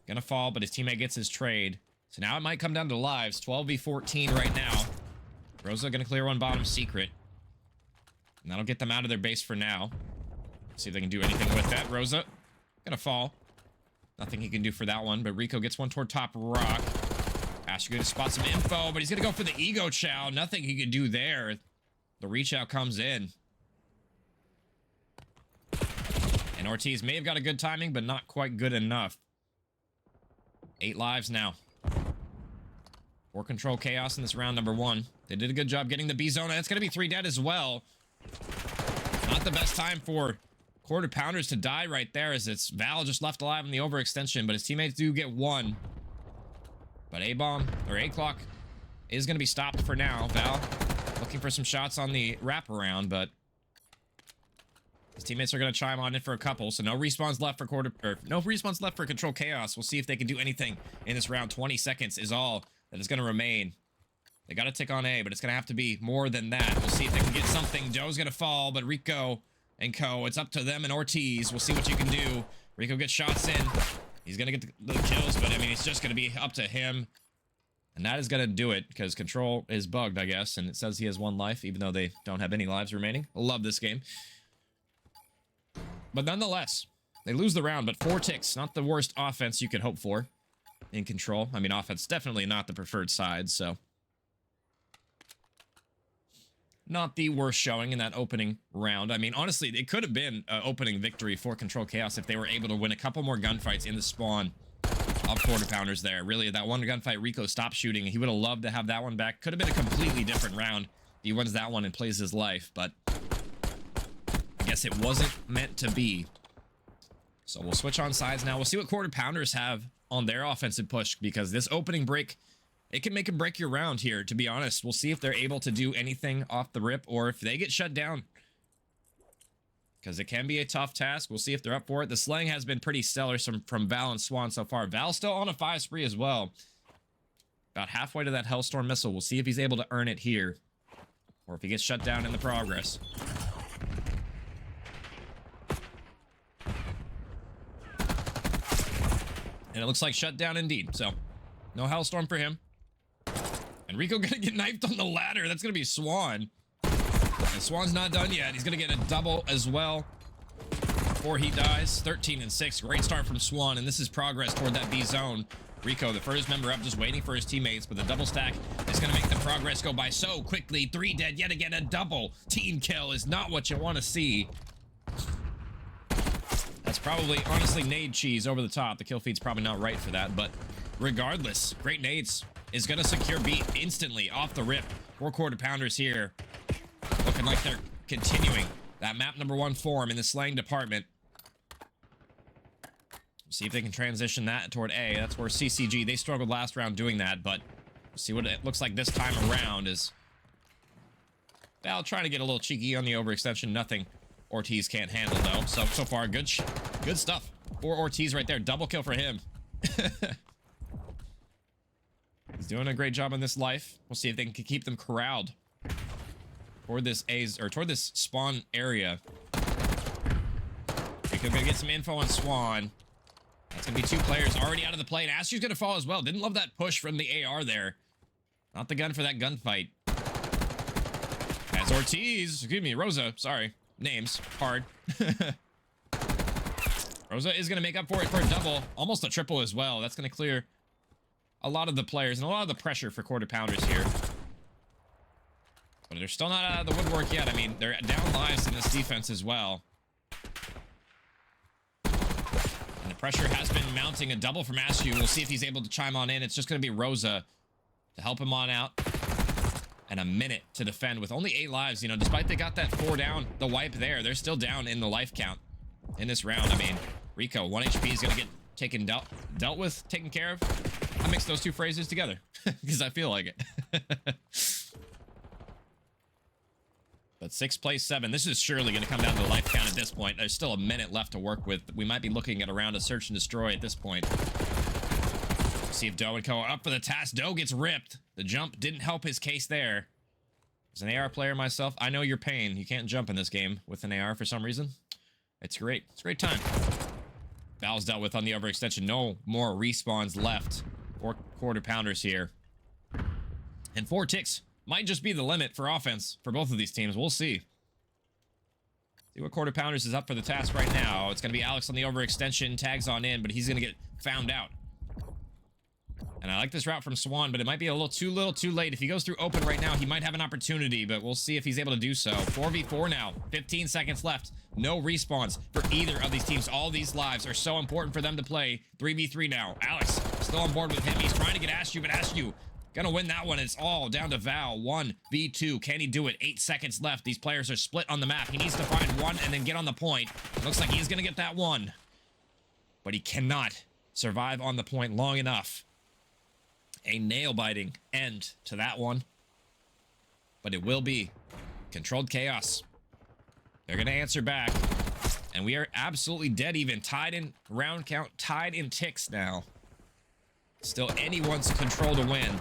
going to fall, but his teammate gets his trade. So now it might come down to lives. 12v14 right now. Rosa going to clear one bottom secret. And that'll get them out of their base for now. See if they can do anything with that. Rosa going to fall. Nothing he can do for that one, but Rico gets one toward top rock. Asher going to spot some info, but he's going to go for the ego chow. Nothing he can do there. The reach out comes in. And Ortiz may have got a good timing, but not quite good enough. 8 lives now. 4 Control Chaos in this round number 1. They did a good job getting the B zone. That's going to be 3 dead as well. Not the best time for Quarter Pounders to die right there, as it's Val just left alive in the overextension, but his teammates do get 1. But A-bomb, or A-clock, is going to be stopped for now. Val looking for some shots on the wraparound, but his teammates are going to chime on in for a couple, so no respawns left for Control Chaos. We'll see if they can do anything in this round. 20 seconds is all that is going to remain. They got to tick on A, but it's going to have to be more than that. We'll see if they can get something. Joe's going to fall, but Rico and Co, it's up to them and Ortiz. We'll see what you can do. Rico gets shots in. He's going to get the kills, but I mean, it's just going to be up to him. And that is going to do it, because Control is bugged, I guess, and it says he has 1 life, even though they don't have any lives remaining. I love this game. But nonetheless, they lose the round, but 4 ticks. Not the worst offense you could hope for in Control. I mean, offense definitely not the preferred side, so not the worst showing in that opening round. I mean, honestly, it could have been an opening victory for Control Chaos if they were able to win a couple more gunfights in the spawn of Quarter Pounders there. Really, that one gunfight, Rico stopped shooting. He would have loved to have that one back. Could have been a completely different round. He wins that one and plays his life, but I guess it wasn't meant to be. So we'll switch on sides now. We'll see what Quarter Pounders have on their offensive push, because this opening break, it can make and break your round here, to be honest. We'll see if they're able to do anything off the rip, or if they get shut down, because it can be a tough task. We'll see if they're up for it. The slaying has been pretty stellar from Val and Swan so far. Val's still on a 5 spree as well. About halfway to that Hellstorm missile. We'll see if he's able to earn it here, or if he gets shut down in the progress. And it looks like shut down indeed, so no Hellstorm for him. And Rico gonna get knifed on the ladder. That's gonna be Swan. And Swan's not done yet. He's gonna get a double as well before he dies. 13 and 6. Great start from Swan, and this is progress toward that B zone. Rico, the first member up, just waiting for his teammates, but the double stack is gonna make the progress go by so quickly. 3 dead, yet again a double team kill is not what you want to see. That's probably, honestly, nade cheese over the top. The kill feed's probably not right for that, but regardless, great nades is going to secure B instantly off the rip. 4 Quarter Pounders here, looking like they're continuing that map number 1 form in the slaying department. See if they can transition that toward A. That's where CCG, they struggled last round doing that, but See what it looks like this time around is Val trying to get a little cheeky on the overextension. Nothing Ortiz can't handle though. So far, good stuff. For Ortiz right there. Double kill for him. He's doing a great job in this life. We'll see if they can keep them corralled toward this toward this spawn area. We could get some info on Swan. That's gonna be 2 players already out of the play, and Astru's gonna fall as well. Didn't love that push from the AR there. Not the gun for that gunfight. As Ortiz, excuse me, Rosa, sorry. Names, hard. Rosa is gonna make up for it for a double, almost a triple as well. That's gonna clear a lot of the players and a lot of the pressure for quarter pounders here. But they're still not out of the woodwork yet. I mean, they're down lives in this defense as well. And the pressure has been mounting. A double from Astru. We'll see if he's able to chime on in. It's just going to be Rosa to help him on out. And a minute to defend with only 8 lives. You know, despite they got that 4 down, the wipe there, they're still down in the life count in this round. I mean, Rico, 1 HP is going to get dealt with, taken care of. I mix those 2 phrases together because I feel like it. But 6 plays 7. This is surely going to come down to the life count at this point. There's still a minute left to work with. We might be looking at around a search and destroy at this point. See if Doe and Co. are up for the task. Doe gets ripped. The jump didn't help his case there. As an AR player myself, I know your pain. You can't jump in this game with an AR for some reason. It's great. It's a great time. Val's dealt with on the overextension. No more respawns left. 4 quarter pounders here. And 4 ticks might just be the limit for offense for both of these teams. We'll see. See what quarter pounders is up for the task right now. It's going to be Alex on the overextension. Tags on in, but he's going to get found out. And I like this route from Swan, but it might be a little too late. If he goes through open right now, he might have an opportunity, but we'll see if he's able to do so. 4v4 now. 15 seconds left. No respawns for either of these teams. All these lives are so important for them to play. 3v3 now. Alex still on board with him. He's trying to get Astru, but Astru gonna win that one. It's all down to Val. 1v2. Can he do it? 8 seconds left. These players are split on the map. He needs to find one and then get on the point. Looks like he's gonna get that one. But he cannot survive on the point long enough. A nail-biting end to that one. But it will be controlled chaos. They're going to answer back. And we are absolutely dead even. Tied in round count. Tied in ticks now. Still anyone's control to win.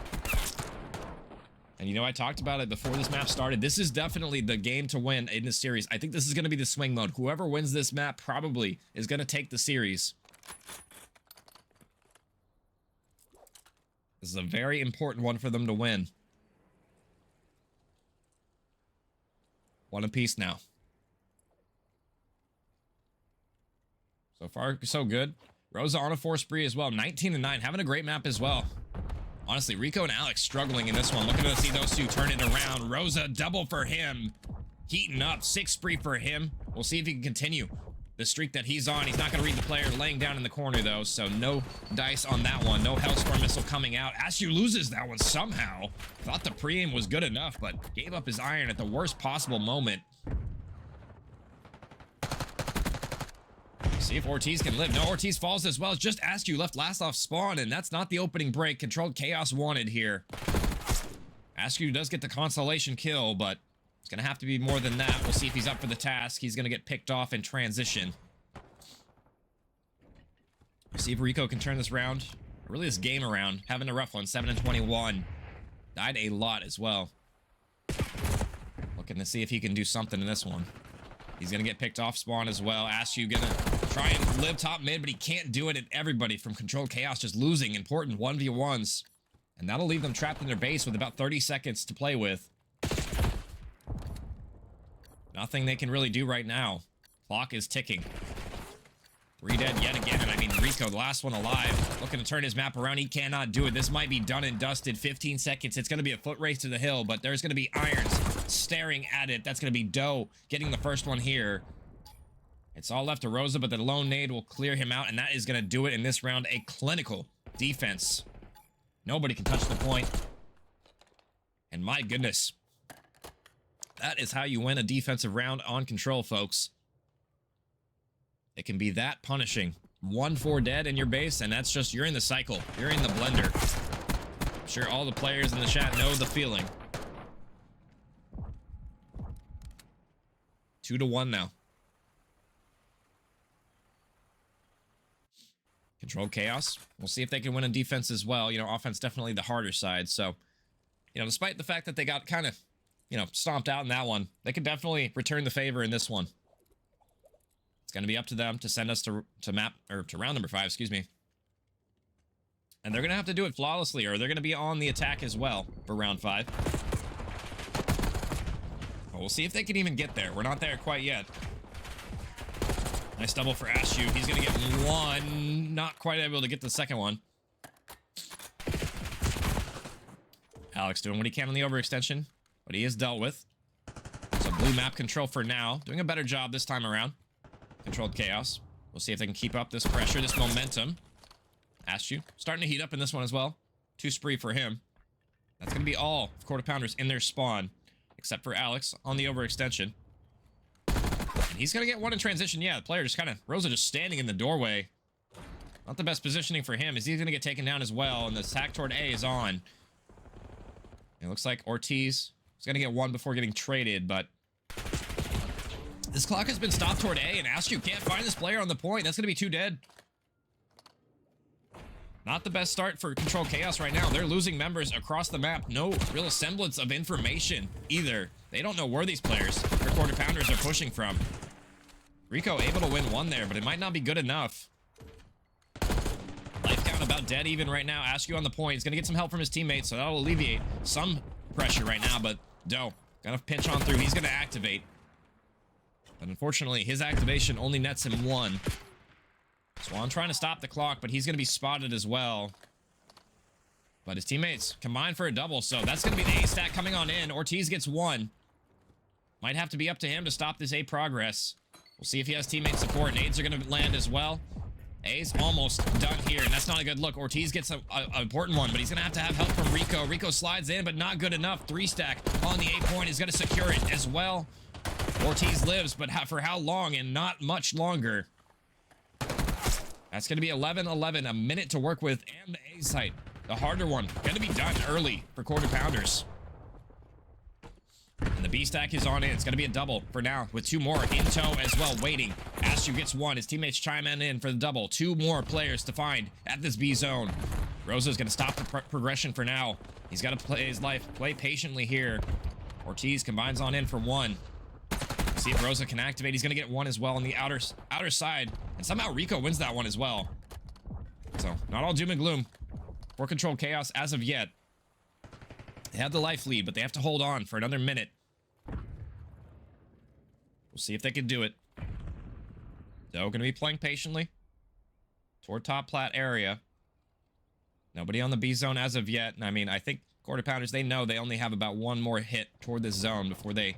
And you know, I talked about it before this map started. This is definitely the game to win in this series. I think this is going to be the swing mode. Whoever wins this map probably is going to take the series. This is a very important one for them to win. 1 apiece now. So far, so good. Rosa on a 4 spree as well. 19-9, having a great map as well. Honestly, Rico and Alex struggling in this one. Looking to see those 2 turn it around. Rosa, double for him. Heating up, 6 spree for him. We'll see if he can continue the streak that he's on. He's not going to read the player laying down in the corner, though, so no dice on that one. No Hellstorm missile coming out. Astru loses that one somehow. Thought the pre-aim was good enough, but gave up his iron at the worst possible moment. See if Ortiz can live. No, Ortiz falls as well. It's just Astru left last off spawn, and that's not the opening break. Controlled chaos wanted here. Astru does get the consolation kill, but it's going to have to be more than that. We'll see if he's up for the task. He's going to get picked off in transition. We'll see if Rico can turn this round, or really this game around. Having a rough one, 7-21. Died a lot as well. Looking to see if he can do something in this one. He's going to get picked off spawn as well. Astru going to try and live top mid, but he can't do it. And everybody from Controlled Chaos just losing important 1v1s. And that'll leave them trapped in their base with about 30 seconds to play with. Nothing they can really do right now. Clock is ticking. 3 dead yet again, and I mean, Rico, the last one alive, looking to turn his map around. He cannot do it. This might be done and dusted. 15 seconds. It's going to be a foot race to the hill, but there's going to be irons staring at it. That's going to be Doe getting the first one here. It's all left to Rosa, but the lone nade will clear him out, and that is going to do it in this round. A clinical defense. Nobody can touch the point. And my goodness, that is how you win a defensive round on Control, folks. It can be that punishing. 1-4 dead in your base, and that's just, you're in the cycle. You're in the blender. I'm sure all the players in the chat know the feeling. 2-1 now. Controlled chaos. We'll see if they can win on defense as well. You know, offense definitely the harder side. So, you know, despite the fact that they got kind of, you know, stomped out in that one, they can definitely return the favor in this one. It's going to be up to them to send us to round number 5, excuse me. And they're going to have to do it flawlessly, or they're going to be on the attack as well for round 5. But we'll see if they can even get there. We're not there quite yet. Nice double for Ashu. He's going to get one. Not quite able to get the second one. Alex doing what he can on the overextension, but he is dealt with. So blue map control for now. Doing a better job this time around. Controlled chaos. We'll see if they can keep up this pressure, this momentum. Ashu starting to heat up in this one as well. 2 spree for him. That's going to be all of quarter pounders in their spawn, except for Alex on the overextension. And he's going to get one in transition. Yeah, the player just kind of, Rosa just standing in the doorway. Not the best positioning for him, as he's going to get taken down as well, and the attack toward A is on. It looks like Ortiz is going to get one before getting traded, but this clock has been stopped toward A, and Ashu can't find this player on the point. That's going to be 2 dead. Not the best start for Controlled Chaos right now. They're losing members across the map. No real semblance of information either. They don't know where these players for quarter pounders are pushing from. Rico able to win one there, but it might not be good enough. Life count about dead even right now. Askew on the point. He's going to get some help from his teammates, so that'll alleviate some pressure right now, but Doe gonna pinch on through. He's going to activate. But unfortunately, his activation only nets him 1. Swan trying to stop the clock, but he's going to be spotted as well. But his teammates combine for a double, so that's going to be the A stack coming on in. Ortiz gets 1. Might have to be up to him to stop this A progress. We'll see if he has teammate support. Nades are going to land as well. A's almost done here, and that's not a good look. Ortiz gets an important one, but he's going to have help from Rico. Rico slides in, but not good enough. 3 stack on the A point is going to secure it as well. Ortiz lives, but for how long? And not much longer. That's going to be 11-11, a minute to work with, and the A site, the harder one, going to be done early for quarter pounders. And the B stack is on in. It's going to be a double for now, with 2 more in tow as well, waiting. Ashu gets 1. His teammates chime in for the double. 2 more players to find at this B zone. Rosa's going to stop the progression for now. He's got to play his life, play patiently here. Ortiz combines on in for 1. See if Rosa can activate. He's going to get 1 as well on the outer side. And somehow Rico wins that one as well. So, not all doom and gloom for Controlled Chaos as of yet. They have the life lead, but they have to hold on for another minute. We'll see if they can do it. Doe going to be playing patiently toward top plat area. Nobody on the B zone as of yet. And I mean, I think quarter pounders, they know they only have about 1 more hit toward this zone before they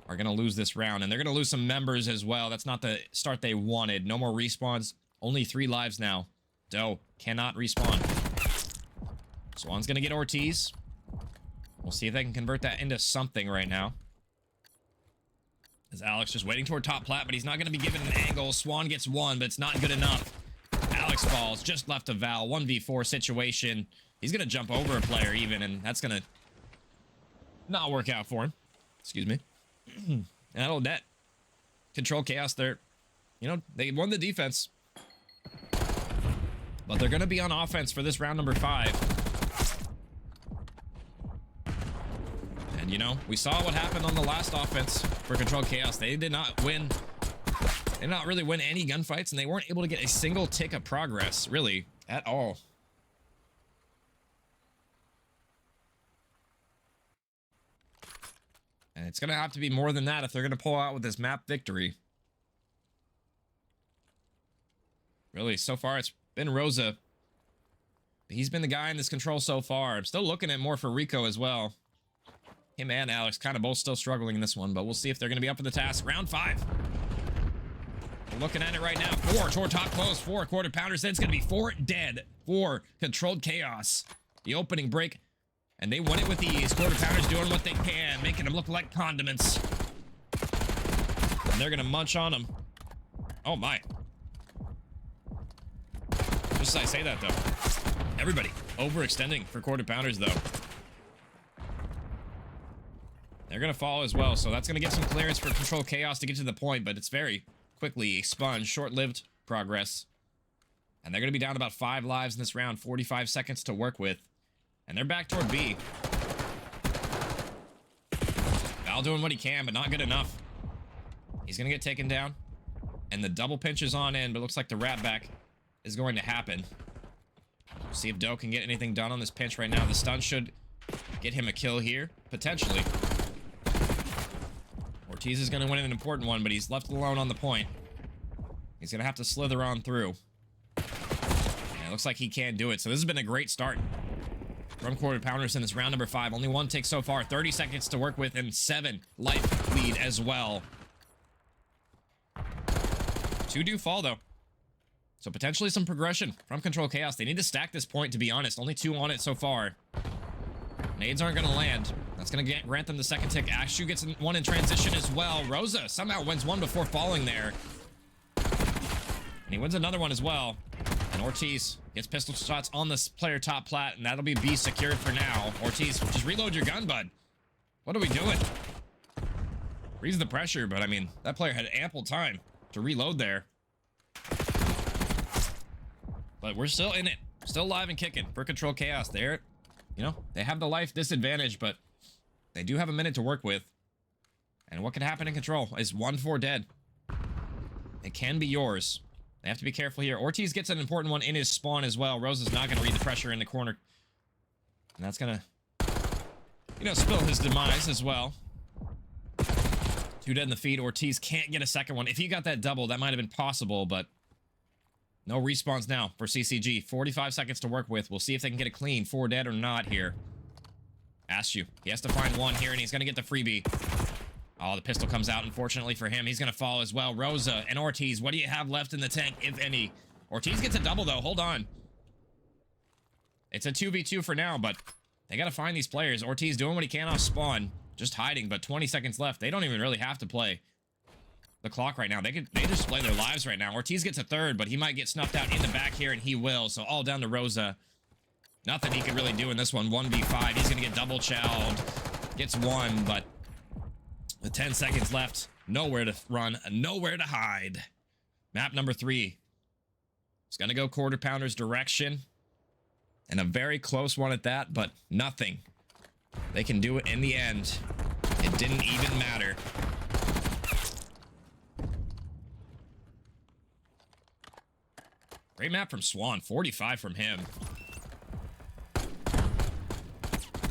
are going to lose this round. And they're going to lose some members as well. That's not the start they wanted. No more respawns. Only 3 lives now. Doe cannot respawn. Swan's going to get Ortiz. We'll see if they can convert that into something right now. As Alex just waiting toward top plat, but he's not going to be given an angle. Swan gets 1, but it's not good enough. Alex falls, just left a Val. 1v4 situation. He's going to jump over a player even, and that's going to not work out for him. Excuse me. And that'll net. Controlled Chaos there. You know, they won the defense. But they're going to be on offense for this round number 5. And, you know, we saw what happened on the last offense for Controlled Chaos. They did not win. They did not really win any gunfights, and they weren't able to get a single tick of progress, really, at all. And it's going to have to be more than that if they're going to pull out with this map victory. Really, so far it's been Rosa. He's been the guy in this control so far. I'm still looking at more for Rico as well. Him and Alex kind of both still struggling in this one, but we'll see if they're going to be up for the task. Round 5. We're looking at it right now. 4 toward top close, 4 quarter pounders. Then it's going to be 4 dead for Controlled Chaos. The opening break. And they won it with ease. Quarter pounders doing what they can, making them look like condiments. And they're going to munch on them. Oh, my. Just as I say that, though, everybody overextending for quarter pounders though. They're gonna fall as well, so that's gonna get some clearance for Control Chaos to get to the point, but it's very quickly expunged, short-lived progress. And they're gonna be down about 5 lives in this round, 45 seconds to work with. And they're back toward B. Val doing what he can, but not good enough. He's gonna get taken down. And the double pinch is on in, but it looks like the rat back is going to happen. See if Doe can get anything done on this pinch right now. The stun should get him a kill here, potentially. Ortiz is going to win an important one, but he's left alone on the point. He's going to have to slither on through. And it looks like he can do it. So this has been a great start from quarter pounders in this round number 5. Only 1 take so far. 30 seconds to work with and 7 life lead as well. 2 do fall though. So potentially some progression from Control Chaos. They need to stack this point, to be honest. Only 2 on it so far. Nades aren't going to land. That's going to grant them the second tick. Ashu gets one in transition as well. Rosa somehow wins one before falling there. And he wins another one as well. And Ortiz gets pistol shots on this player top plat, and that'll be B secured for now. Ortiz, just reload your gun, bud. What are we doing? Freeze the pressure, but I mean, that player had ample time to reload there. But we're still in it. Still alive and kicking for Control Chaos. They're, you know, they have the life disadvantage, but they do have a minute to work with. And what can happen in Control is 1-4 dead. It can be yours. They have to be careful here. Ortiz gets an important one in his spawn as well. Rose is not going to read the pressure in the corner. And that's going to, you know, spill his demise as well. 2 dead in the feed. Ortiz can't get a second one. If he got that double, that might have been possible, but no respawns now for CCG. 45 seconds to work with. We'll see if they can get a clean 4 dead or not here. Ask you. He has to find one here, and he's going to get the freebie. Oh, the pistol comes out, unfortunately for him. He's going to fall as well. Rosa and Ortiz, what do you have left in the tank, if any? Ortiz gets a double, though. Hold on. It's a 2v2 for now, but they got to find these players. Ortiz doing what he can off spawn. Just hiding, but 20 seconds left. They don't even really have to play the clock right now. They just play their lives right now. Ortiz gets a third, but he might get snuffed out in the back here, and he will. So all down to Rosa. Nothing he could really do in this one. 1v5. He's going to get double chowed. Gets one, but with 10 seconds left, nowhere to run, nowhere to hide. Map number 3. It's going to go quarter pounders direction. And a very close one at that, but nothing. They can do it in the end. It didn't even matter. Great map from Swan. 45 from him.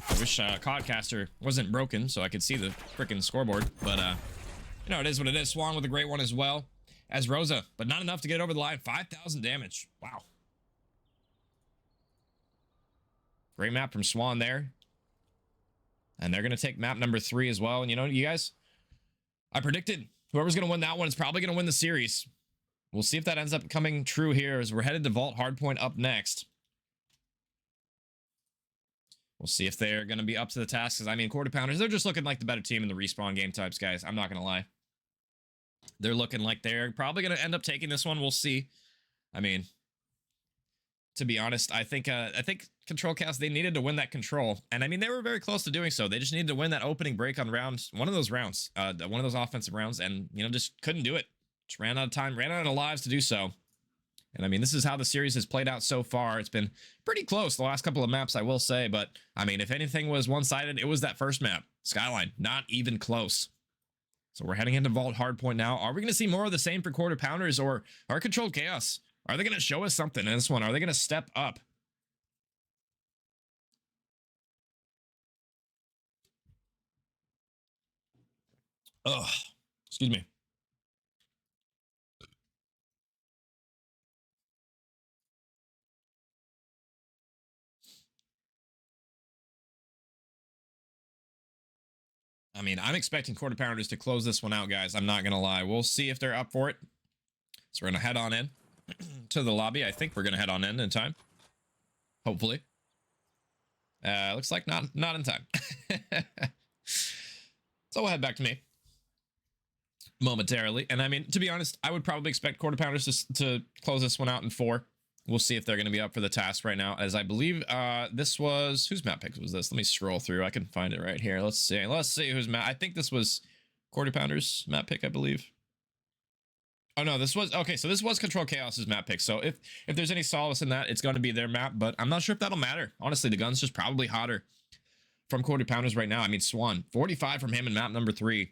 I wish Codcaster wasn't broken so I could see the freaking scoreboard. But, you know, it is what it is. Swan with a great one as well as Rosa. But not enough to get over the line. 5,000 damage. Wow. Great map from Swan there. And they're going to take map number 3 as well. And, you know, you guys, I predicted whoever's going to win that one is probably going to win the series. We'll see if that ends up coming true here as we're headed to Vault Hardpoint up next. We'll see if they're going to be up to the task. Because, I mean, quarter pounders, they're just looking like the better team in the respawn game types, guys. I'm not going to lie. They're looking like they're probably going to end up taking this one. We'll see. I mean, to be honest, I think Control Chaos, they needed to win that control. And I mean, they were very close to doing so. They just needed to win that opening break on one of those rounds, one of those offensive rounds, and, you know, just couldn't do it. Just ran out of time, ran out of lives to do so. And I mean, this is how the series has played out so far. It's been pretty close the last couple of maps, I will say. But I mean, if anything was one-sided, it was that first map, Skyline. Not even close. So we're heading into Vault Hardpoint now. Are we going to see more of the same for quarter pounders, or are Controlled Chaos? Are they going to show us something in this one? Are they going to step up? Ugh. Excuse me. I mean, I'm expecting quarter pounders to close this one out, guys. I'm not going to lie. We'll see if they're up for it. So we're going to head on in to the lobby. I think we're going to head on in time. Hopefully. Looks like not in time. So we'll head back to me momentarily. And I mean, to be honest, I would probably expect quarter pounders to close this one out in 4. We'll see if they're going to be up for the task right now, as I believe this was... Whose map pick was this? Let me scroll through. I can find it right here. Let's see. Let's see whose map... I think this was Quarter Pounder's map pick, I believe. Oh, no, this was... Okay, so this was Control Chaos's map pick. So if there's any solace in that, it's going to be their map, but I'm not sure if that'll matter. Honestly, the gun's just probably hotter from Quarter Pounders right now. I mean, Swan, 45 from him in map number 3.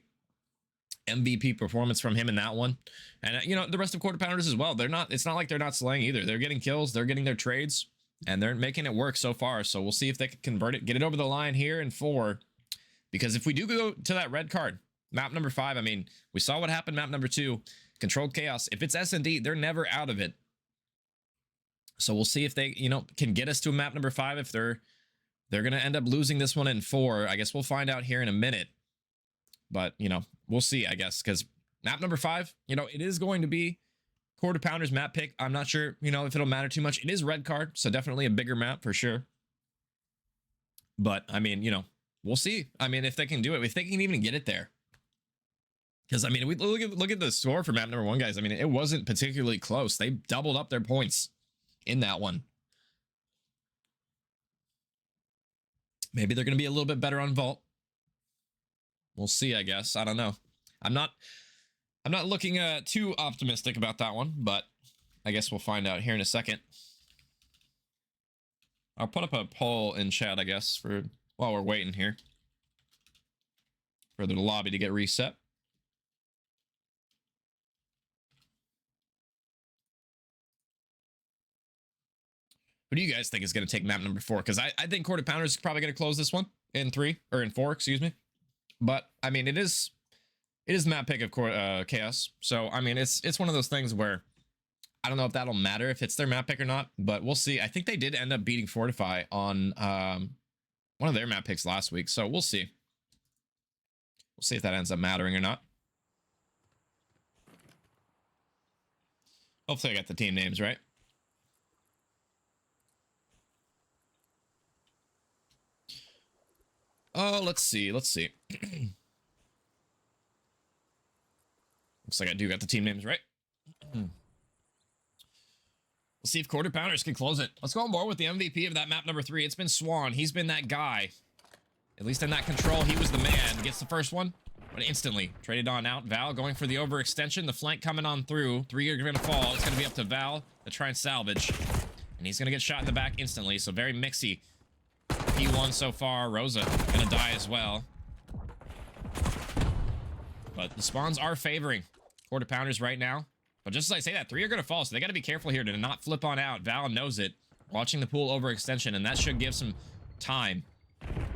MVP performance from him in that one. And you know, the rest of Quarter Pounders as well. It's not like they're not slaying either. They're getting kills, they're getting their trades, and they're making it work so far. So we'll see if they can convert it, get it over the line here in 4. Because if we do go to that red card, map number 5, I mean, we saw what happened map number 2, Controlled Chaos. If it's S&D, they're never out of it. So we'll see if they, you know, can get us to a map number 5. If they're gonna end up losing this one in 4. I guess we'll find out here in a minute. But, you know, we'll see, I guess, because map number 5, you know, it is going to be Quarter Pounders map pick. I'm not sure, you know, if it'll matter too much. It is red card, so definitely a bigger map for sure. But, I mean, you know, we'll see. I mean, if they can do it, if they can even get it there. Because, I mean, we look at the score for map number 1, guys. I mean, it wasn't particularly close. They doubled up their points in that one. Maybe they're going to be a little bit better on Vault. We'll see, I guess. I don't know. I'm not looking too optimistic about that one, but I guess we'll find out here in a second. I'll put up a poll in chat, I guess, for while we're waiting here for the lobby to get reset. Who do you guys think is going to take map number 4? Because I think Quarter Pounders is probably going to close this one in 3 or in 4, excuse me. But I mean, it is map pick of Chaos. So I mean, it's one of those things where I don't know if that'll matter if it's their map pick or not, but we'll see. I think they did end up beating Fortify on one of their map picks last week, so we'll see. We'll see if that ends up mattering or not. Hopefully I got the team names right. Oh, let's see. Looks like I do got the team names right. We'll see if Quarter Pounders can close it. Let's go on board with the MVP of that map number 3. It's been Swan. He's been that guy. At least in that control, he was the man. Gets the first one, but instantly traded on out. Val going for the overextension. The flank coming on through. 3 are going to fall. It's going to be up to Val to try and salvage. And he's going to get shot in the back instantly. So very mixy. P1 so far. Rosa gonna die as well. But the spawns are favoring Quarter Pounders right now. But just as I say that, 3 are gonna fall, so they gotta be careful here to not flip on out. Val knows it. Watching the pool overextension, and that should give some time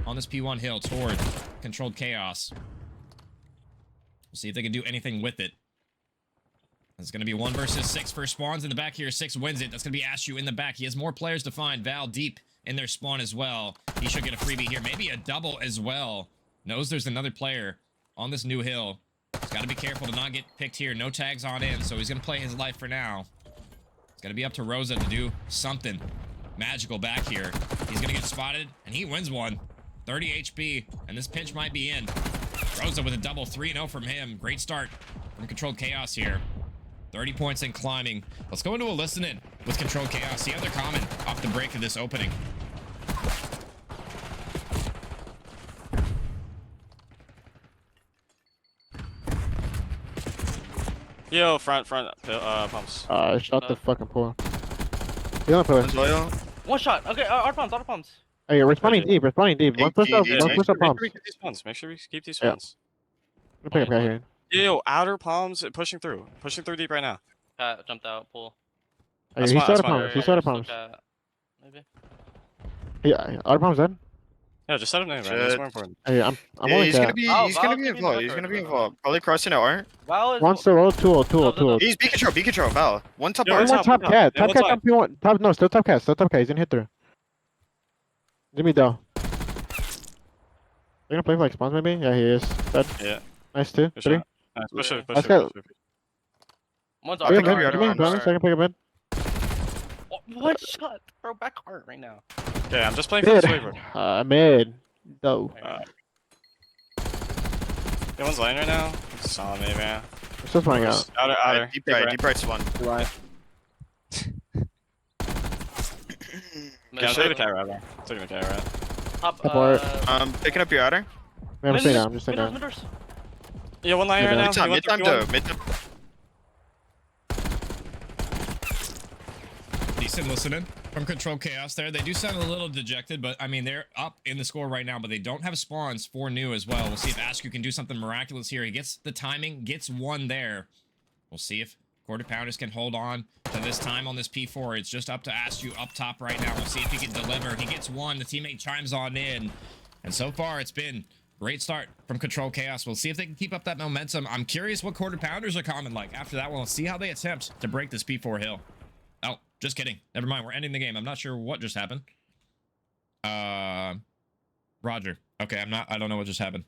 on this P1 hill toward Controlled Chaos. We'll see if they can do anything with it. It's gonna be 1 versus 6 for spawns in the back here. 6 wins it. That's gonna be Ashu in the back. He has more players to find. Val deep in their spawn as well. He should get a freebie here. Maybe a double as well. Knows there's another player on this new hill. He's got to be careful to not get picked here. No tags on in, so he's going to play his life for now. It's going to be up to Rosa to do something magical back here. He's going to get spotted, and he wins one. 30 HP, and this pinch might be in. Rosa with a double. 3-0 from him. Great start from Controlled Chaos here. 30 points and climbing. Let's go into a listen-in with Controlled Chaos. See how they're coming off the break of this opening. Yo, front, pumps. Shot the fucking pool. He's on the pillar. Loyal. 1 shot. Okay, our pumps. Hey, we're spawning deep. One push up, Yeah, one push up pumps. Make sure we keep these spawns. Make sure we keep these spawns. Let me pick up guy here. Yo, outer palms pushing through deep right now. Jumped out, pool. Hey, That's he fine, saw that's the fine. pumps. He saw the pumps. Maybe. Yeah, our pumps dead. Yeah, just set him name, right? That's more important. Hey, I'm Yeah, only he's gonna cat. be Oh, he's gonna Val's be giving involved. the He's gonna be record. involved. Probably crossing out, aren't? Val is. One still roll, two. He's B control, Val. One top Yeah, bar. we're One top cat. Yeah, Top one cat top. on P1. Top, no, still top cat. He's gonna hit through. Give me though. They're gonna play for like spawns maybe? Yeah, he is. Dead. Yeah. Nice too. Good 3. shot. Nice. Push it. Let's go. One's I think Pick we a are mid. Give me on bonus. our- I can pick a mid. 1 shot. Throw back hard right now. Yeah, I'm just playing for this Mid. waiver. Mid. Though. Yeah, one's lying right now. It's on me, man. It's just running out. Outer. Deep right one. Yeah, I'm taking the cat rat, bro. Taking the cat rat. Top, Support. Picking up your outer. Yeah, I'm staying down. I'm just staying down. Yeah, one line right now. Mid-time, He went mid-time, through though. Mid-time. Decent listening from Control Chaos there. They do sound a little dejected, but I mean, they're up in the score right now, but they don't have spawns for new as well. We'll see if Askew can do something miraculous here. He gets the timing, gets one there. We'll see if Quarter Pounders can hold on to this time on this P4. It's just up to Askew up top right now. We'll see if he can deliver. He gets one. The teammate chimes on in. And so far, it's been great start from Control Chaos. We'll see if they can keep up that momentum. I'm curious what Quarter Pounders are coming like. After that, we'll see how they attempt to break this P4 hill. Oh, just kidding. Never mind. We're ending the game. I'm not sure what just happened. Roger. Okay, I don't know what just happened.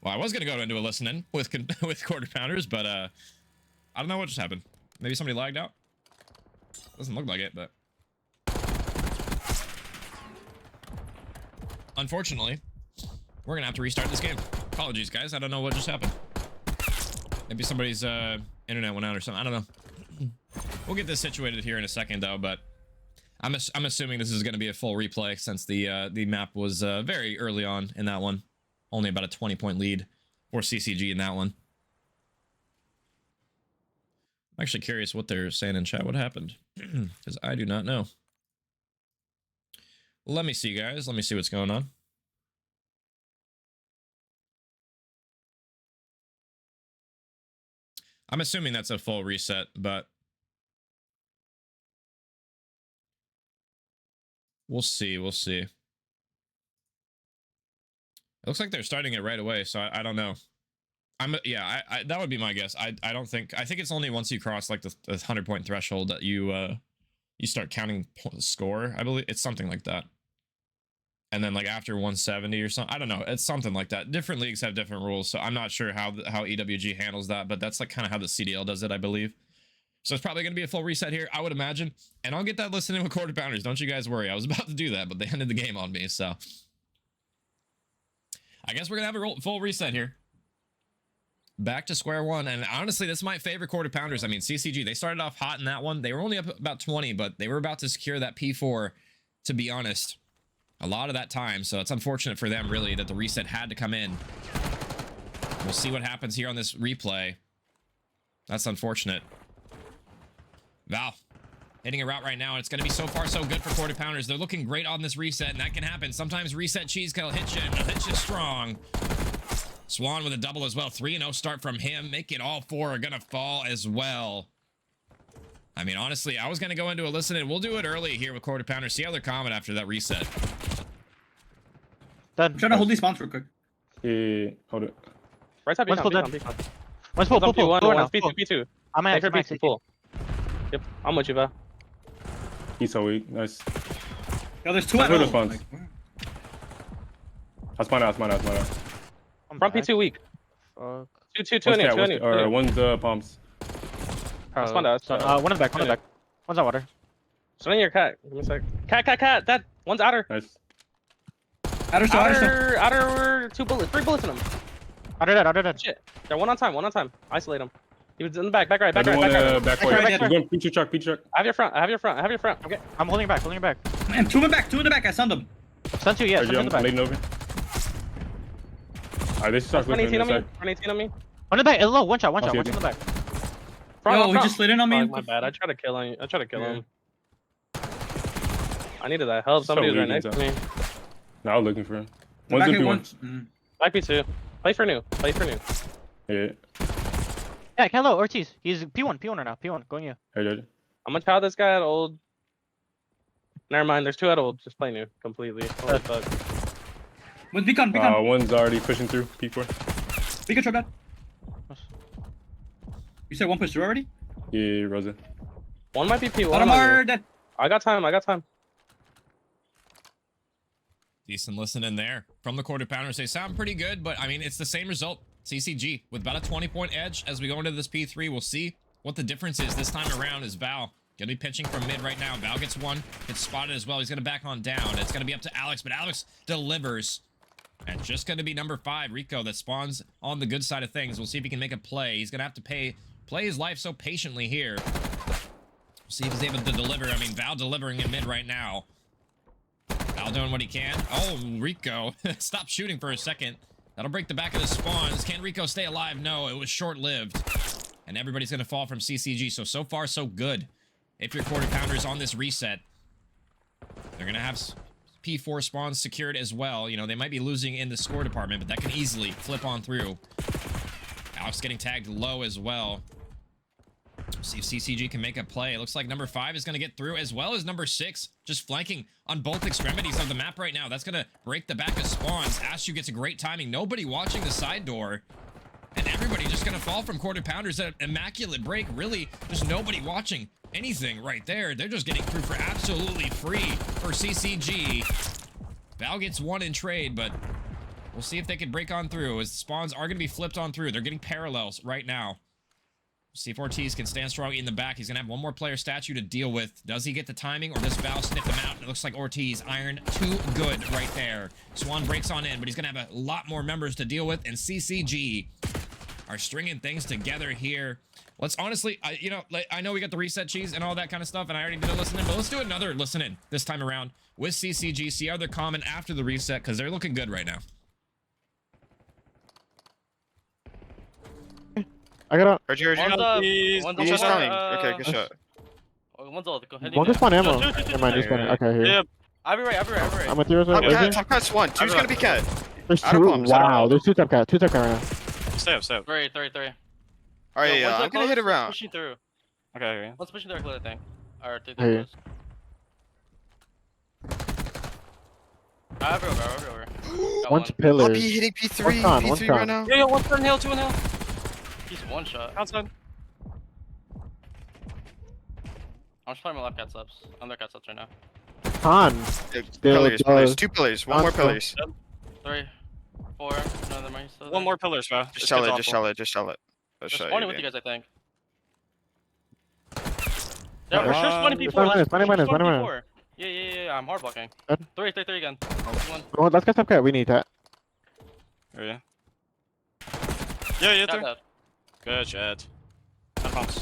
Well, I was going to go into a listen-in with Quarter Pounders, but I don't know what just happened. Maybe somebody lagged out? Doesn't look like it, but... Unfortunately, we're going to have to restart this game. Apologies, guys. I don't know what just happened. Maybe somebody's internet went out or something. I don't know. We'll get this situated here in a second, though, but I'm assuming this is going to be a full replay since the map was very early on in that one. Only about a 20-point lead for CCG in that one. I'm actually curious what they're saying in chat. What happened? Because I do not know. Let me see, guys. Let me see what's going on. I'm assuming that's a full reset, but we'll see. We'll see. It looks like they're starting it right away, so I don't know. I that would be my guess. I don't think, I think it's only once you cross like the 100-point threshold that you start counting score. I believe it's something like that. And then like after 170 or something, I don't know. It's something like that. Different leagues have different rules, so I'm not sure how EWG handles that, but that's like kind of how the CDL does it, I believe. So it's probably going to be a full reset here, I would imagine. And I'll get that listening with Quarter Pounders. Don't you guys worry. I was about to do that, but they ended the game on me, so I guess we're going to have a full reset here. Back to square one, and honestly, this might favor Quarter Pounders. I mean, CCG, they started off hot in that one. They were only up about 20, but they were about to secure that P4, to be honest, a lot of that time. So it's unfortunate for them, really, that the reset had to come in. We'll see what happens here on this replay. That's unfortunate. Val hitting a route right now, and it's going to be so far so good for Quarter Pounders. They're looking great on this reset, and that can happen. Sometimes reset cheese will hit you, and it'll hit you strong. Swan with a double as well. 3-0 start from him. Make it all four are going to fall as well. I mean, honestly, I was going to go into a listen, and we'll do it early here with Quarter Pounders. See how they're coming after that reset. I'm trying to hold these spawns real quick. Yeah, hold it. Right side, One's P1, pulled P1, P1. One's pull, pull, pull. P1, Door now, one's P2, pull. P2. I'm Take her max, P2, pull. Yep, I'm with you, Val. He's so weak. Nice. Yo, there's two Let's at hold the home. spawns. Like, where? I'll spawn out, spawn out, spawn out. I'm Front back. P2 weak. Fuck. Two One's in you, cat, two in you. or one's palms. Oh, Spawn out, so, spawn out. one in the back, one in the back. One's on water. Swing your cat. Give me a sec. Cat. That one's outer. Nice. Outer still, outer still. Outer, 2 bullets, 3 bullets in him. Under that. Shit. They're one on time. Isolate him. He was in the back right. Everyone back Back right. right, He's going P2 truck. I have your front. Okay. I'm holding back, Man, two in the back. I stunned them. Stun two, yeah, Right, stun in the back. Laying over. Alright, this starts Front 18 on me. side. Front 18 on me. On the back, low, one shot I'll see in the it. back. Front, Yo, he just slid in on me. Oh, my bad. I tried to kill him. I needed that help. Somebody was right weak next to me. Now I'm looking for him. Back One's in here, P1. one. Back P2. Play for new. Yeah. Yeah, hello, Ortiz. He's P1 right now. P1, going you. Hey, Judge. I'm gonna tell this guy at old. Never mind. There's 2 at old. Just play new completely. Holy fuck. With beacon. One's already pushing through P4. Beacon, try that. You said one push through already? Yeah, Rosa. One might be P1. Automar, dead. I got time. Decent listening there from the Quarter Pounders. They sound pretty good, but I mean, it's the same result. CCG with about a 20-point edge as we go into this P3. We'll see what the difference is this time around. Is Val gonna be pitching from mid right now? Val gets one, gets spotted as well. He's gonna back on down. It's gonna be up to Alex, but Alex delivers. And it's just gonna be number 5, Rico, that spawns on the good side of things. We'll see if he can make a play. He's gonna have to play his life so patiently here. See if he's able to deliver. I mean, Val delivering in mid right now. Val doing what he can. Oh, Rico. Stop shooting for a second. That'll break the back of the spawns. Can Rico stay alive? No, it was short-lived. And everybody's going to fall from CCG. So far, so good. If your quarter pounders on this reset, they're going to have P4 spawns secured as well. You know, they might be losing in the score department, but that can easily flip on through. Alex getting tagged low as well. See if CCG can make a play. It looks like number 5 is going to get through, as well as number 6, just flanking on both extremities of the map right now. That's going to break the back of spawns. Ashu gets a great timing. Nobody watching the side door. And everybody just going to fall from quarter pounders. An immaculate break. Really, just nobody watching anything right there. They're just getting through for absolutely free for CCG. Val gets 1 in trade, but we'll see if they can break on through, as spawns are going to be flipped on through. They're getting parallels right now. See if Ortiz can stand strong in the back. He's going to have one more player statue to deal with. Does he get the timing, or does Val sniff him out? It looks like Ortiz iron too good right there. Swan breaks on in, but he's going to have a lot more members to deal with, and CCG are stringing things together here. Let's honestly, I know we got the reset cheese and all that kind of stuff, and I already did a listen in, but let's do another listen in this time around with CCG. See how they're common after the reset, because they're looking good right now. I got out. Heard you. He's coming. Okay, good shot. One's all. Go ahead. One just spawn ammo. Two. Never mind, just spawn. Okay, here. Yeah. I'll be right. I'm with you. Top Is cat, it? top cat's 1. 2's gonna be cat. There's Out of 2. bombs, out of Wow, bombs. there's 2 top cat. 2 top cat right now. Stay up. 3. Alright, Yo, yeah, one's I'm gonna hit around. Pushing through. Okay. One's pushing through our clear thing. Or 3 Hey. close. Everywhere. Got One's one. pillars. I'll be hitting P3. One's gone, one's P3 gone. right now. Yo, 1 in hill, 2 in hill. He's 1 shot. Outside. I'm just playing my left cat subs. I'm their cat subs right now. Con. Pillars. does. 2 pillars. 1 more Constant. pillars. 3, 4. Another might still. 1 more pillars, bro. Just shell it. Just shell it. They're Let's show spawning you. with you guys, I think. Yeah, Yeah, we're sure spawning It's P4. minus, Let's minus, spawn minus. P4. Yeah. I'm hard blocking. Good. 3 again. One. Well, let's get top cat. We need that. Oh, yeah. Yeah, Got there. that. Good shit. Out of pumps.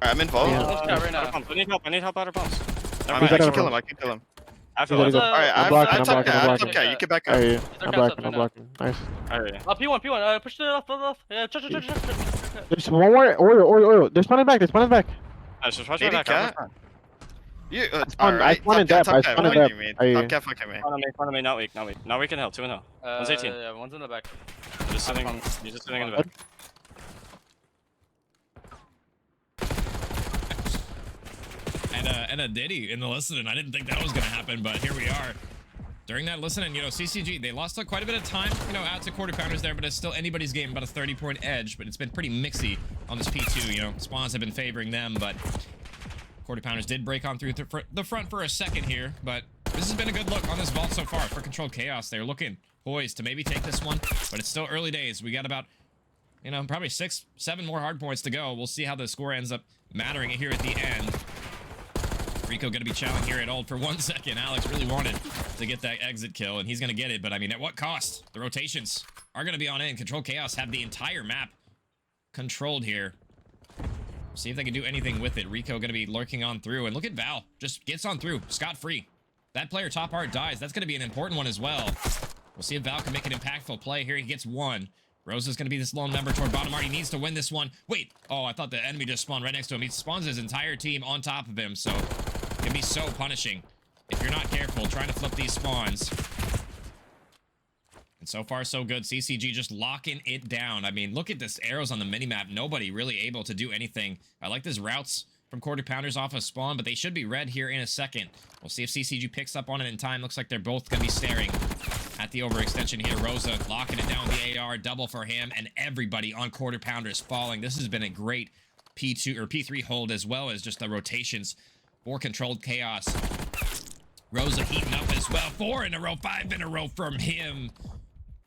Alright, I'm involved. Yeah. Let's cat right Out of now. pumps. I need help out of pumps. I Never can mind. kill him. I can kill him. I feel He's like already Alright, I'm I'm blocking, top I'm cat. blocking, I'm I'm top blocking. cat. You get back I up. hear you. They're I'm cat blocking, subs I'm right blocking. Nice. I P1. Push to the left. Yeah, check. There's one more. Oil. They're spawning back. just watch Maybe my back. cat? You, spawned- I spawned in depth, I spawned in depth. Top cat fucking me. Front of me, not weak. Now we can hill, 2 in hill. One's 18. Yeah, one's in the back. He's just sitting in the back. And a Diddy in the listening. I didn't think that was going to happen, but here we are. During that listening, CCG, they lost quite a bit of time, out to quarter pounders there, but it's still anybody's game, about a 30-point edge, but it's been pretty mixy on this P2, spawns have been favoring them, but quarter pounders did break on through the front for a second here, but this has been a good look on this vault so far for Controlled Chaos. They're looking poised to maybe take this one, but it's still early days. We got about, probably 6, 7 more hard points to go. We'll see how the score ends up mattering here at the end. Rico going to be chowing here at ult for 1 second. Alex really wanted to get that exit kill, and he's going to get it, but I mean, at what cost? The rotations are going to be on in. Control Chaos have the entire map controlled here. See if they can do anything with it. Rico going to be lurking on through, and look at Val. Just gets on through, scot-free. That player top art dies. That's going to be an important one as well. We'll see if Val can make an impactful play here. He gets 1. Rosa's going to be this lone member toward bottom art. He needs to win this one. Wait. Oh, I thought the enemy just spawned right next to him. He spawns his entire team on top of him, so it can be so punishing if you're not careful trying to flip these spawns. And so far, so good. CCG just locking it down. I mean, look at this arrows on the minimap. Nobody really able to do anything. I like these routes from quarter pounders off of spawn, but they should be red here in a second. We'll see if CCG picks up on it in time. Looks like they're both going to be staring at the overextension here. Rosa locking it down with the AR, double for him, and everybody on quarter pounders falling. This has been a great P2 or P3 hold, as well as just the rotations for Controlled Chaos. Rosa heating up as well. 4 in a row, 5 in a row from him.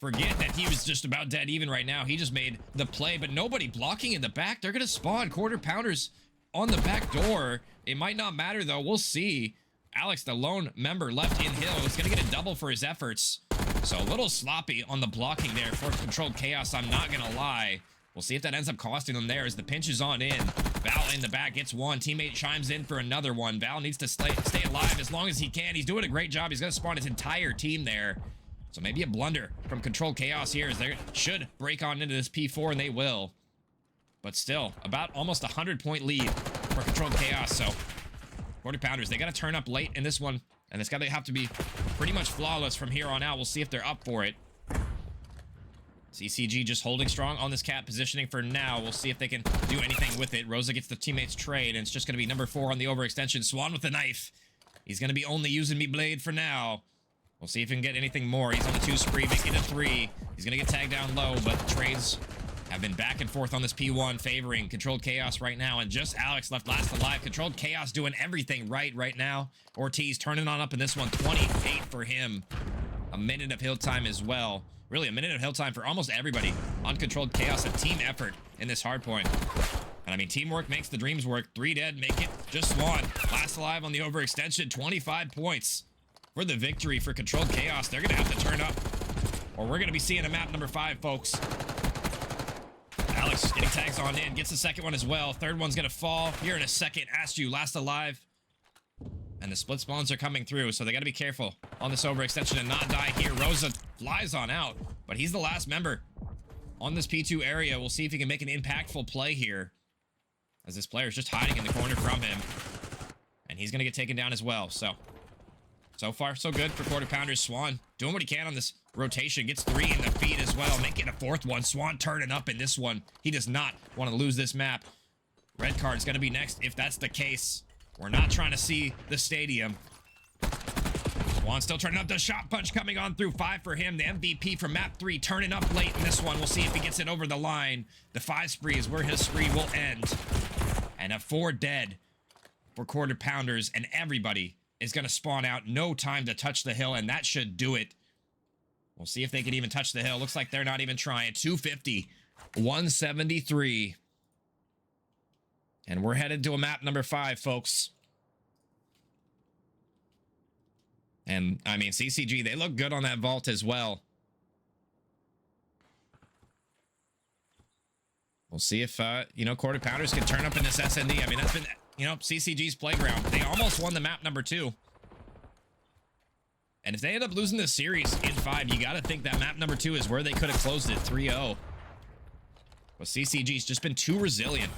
Forget that he was just about dead even right now. He just made the play, but nobody blocking in the back. They're going to spawn quarter pounders on the back door. It might not matter, though. We'll see. Alex, the lone member left in hill, is going to get a double for his efforts. So a little sloppy on the blocking there for Controlled Chaos, I'm not going to lie. We'll see if that ends up costing them there as the pinch is on in. Val in the back gets one. Teammate chimes in for another one. Val needs to stay alive as long as he can. He's doing a great job. He's going to spawn his entire team there. So maybe a blunder from Controlled Chaos here as they should break on into this P4, and they will. But still, about almost a 100-point lead for Controlled Chaos. So Quarter Pounders, they got to turn up late in this one, and it's got to have to be pretty much flawless from here on out. We'll see if they're up for it. CCG just holding strong on this cat positioning for now. We'll see if they can do anything with it. Rosa gets the teammates trade, and it's just going to be number 4 on the overextension. Swan with the knife. He's going to be only using me blade for now. We'll see if he can get anything more. He's on the 2 spree, making it 3. He's going to get tagged down low, but the trades have been back and forth on this P1, favoring Controlled Chaos right now, and just Alex left last alive. Controlled Chaos doing everything right now. Ortiz turning on up in this one. 28 for him. A minute of hill time as well. Really, a minute of hill time for almost everybody. Uncontrolled Chaos, a team effort in this hard point. And I mean, teamwork makes the dreams work. 3 dead, make it just Swan. Last alive on the overextension, 25 points for the victory for Controlled Chaos. They're going to have to turn up, or we're going to be seeing a map number 5, folks. Alex getting tags on in, gets the second one as well. Third one's going to fall here in a second. Asked you, last alive. And the split spawns are coming through, so they got to be careful on this overextension and not die here. Rosa flies on out, but he's the last member on this P2 area. We'll see if he can make an impactful play here, as this player is just hiding in the corner from him. And he's going to get taken down as well. So far, so good for Quarter Pounders. Swan doing what he can on this rotation. Gets 3 in the feed as well, making a 4th one. Swan turning up in this one. He does not want to lose this map. Red card's going to be next if that's the case. We're not trying to see the stadium. Swan still turning up. The shot punch coming on through. 5 for him. The MVP from map 3 turning up late in this one. We'll see if he gets it over the line. The 5 spree is where his spree will end. And a 4 dead for Quarter Pounders. And everybody is going to spawn out. No time to touch the hill. And that should do it. We'll see if they can even touch the hill. Looks like they're not even trying. 250. 173. And we're headed to a map number 5, folks. And, I mean, CCG, they look good on that vault as well. We'll see if, you know, Quarter Pounders can turn up in this SND. I mean, that's been, you know, CCG's playground. They almost won the map number 2. And if they end up losing this series in 5, you got to think that map number 2 is where they could have closed it 3-0. But CCG's just been too resilient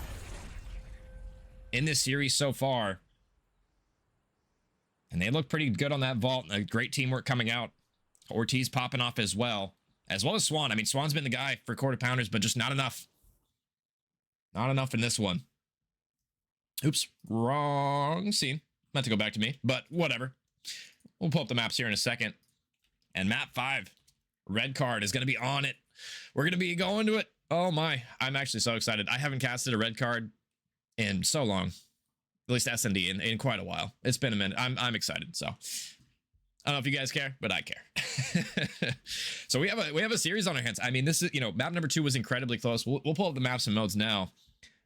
in this series so far. And they look pretty good on that vault. Great teamwork coming out. Ortiz popping off as well as Swan. I mean, Swan's been the guy for Quarter Pounders, but just not enough. Not enough in this one. Oops, wrong scene. Meant to go back to me, but whatever. We'll pull up the maps here in a second. And map 5, red card is going to be on it. We're going to be going to it. Oh my, I'm actually so excited. I haven't casted a red card in so long, at least S&D in quite a while. It's been a minute. I'm excited. So I don't know if you guys care, but I care. So we have a series on our hands. I mean, this is, you know, map number 2 was incredibly close. We'll pull up the maps and modes now.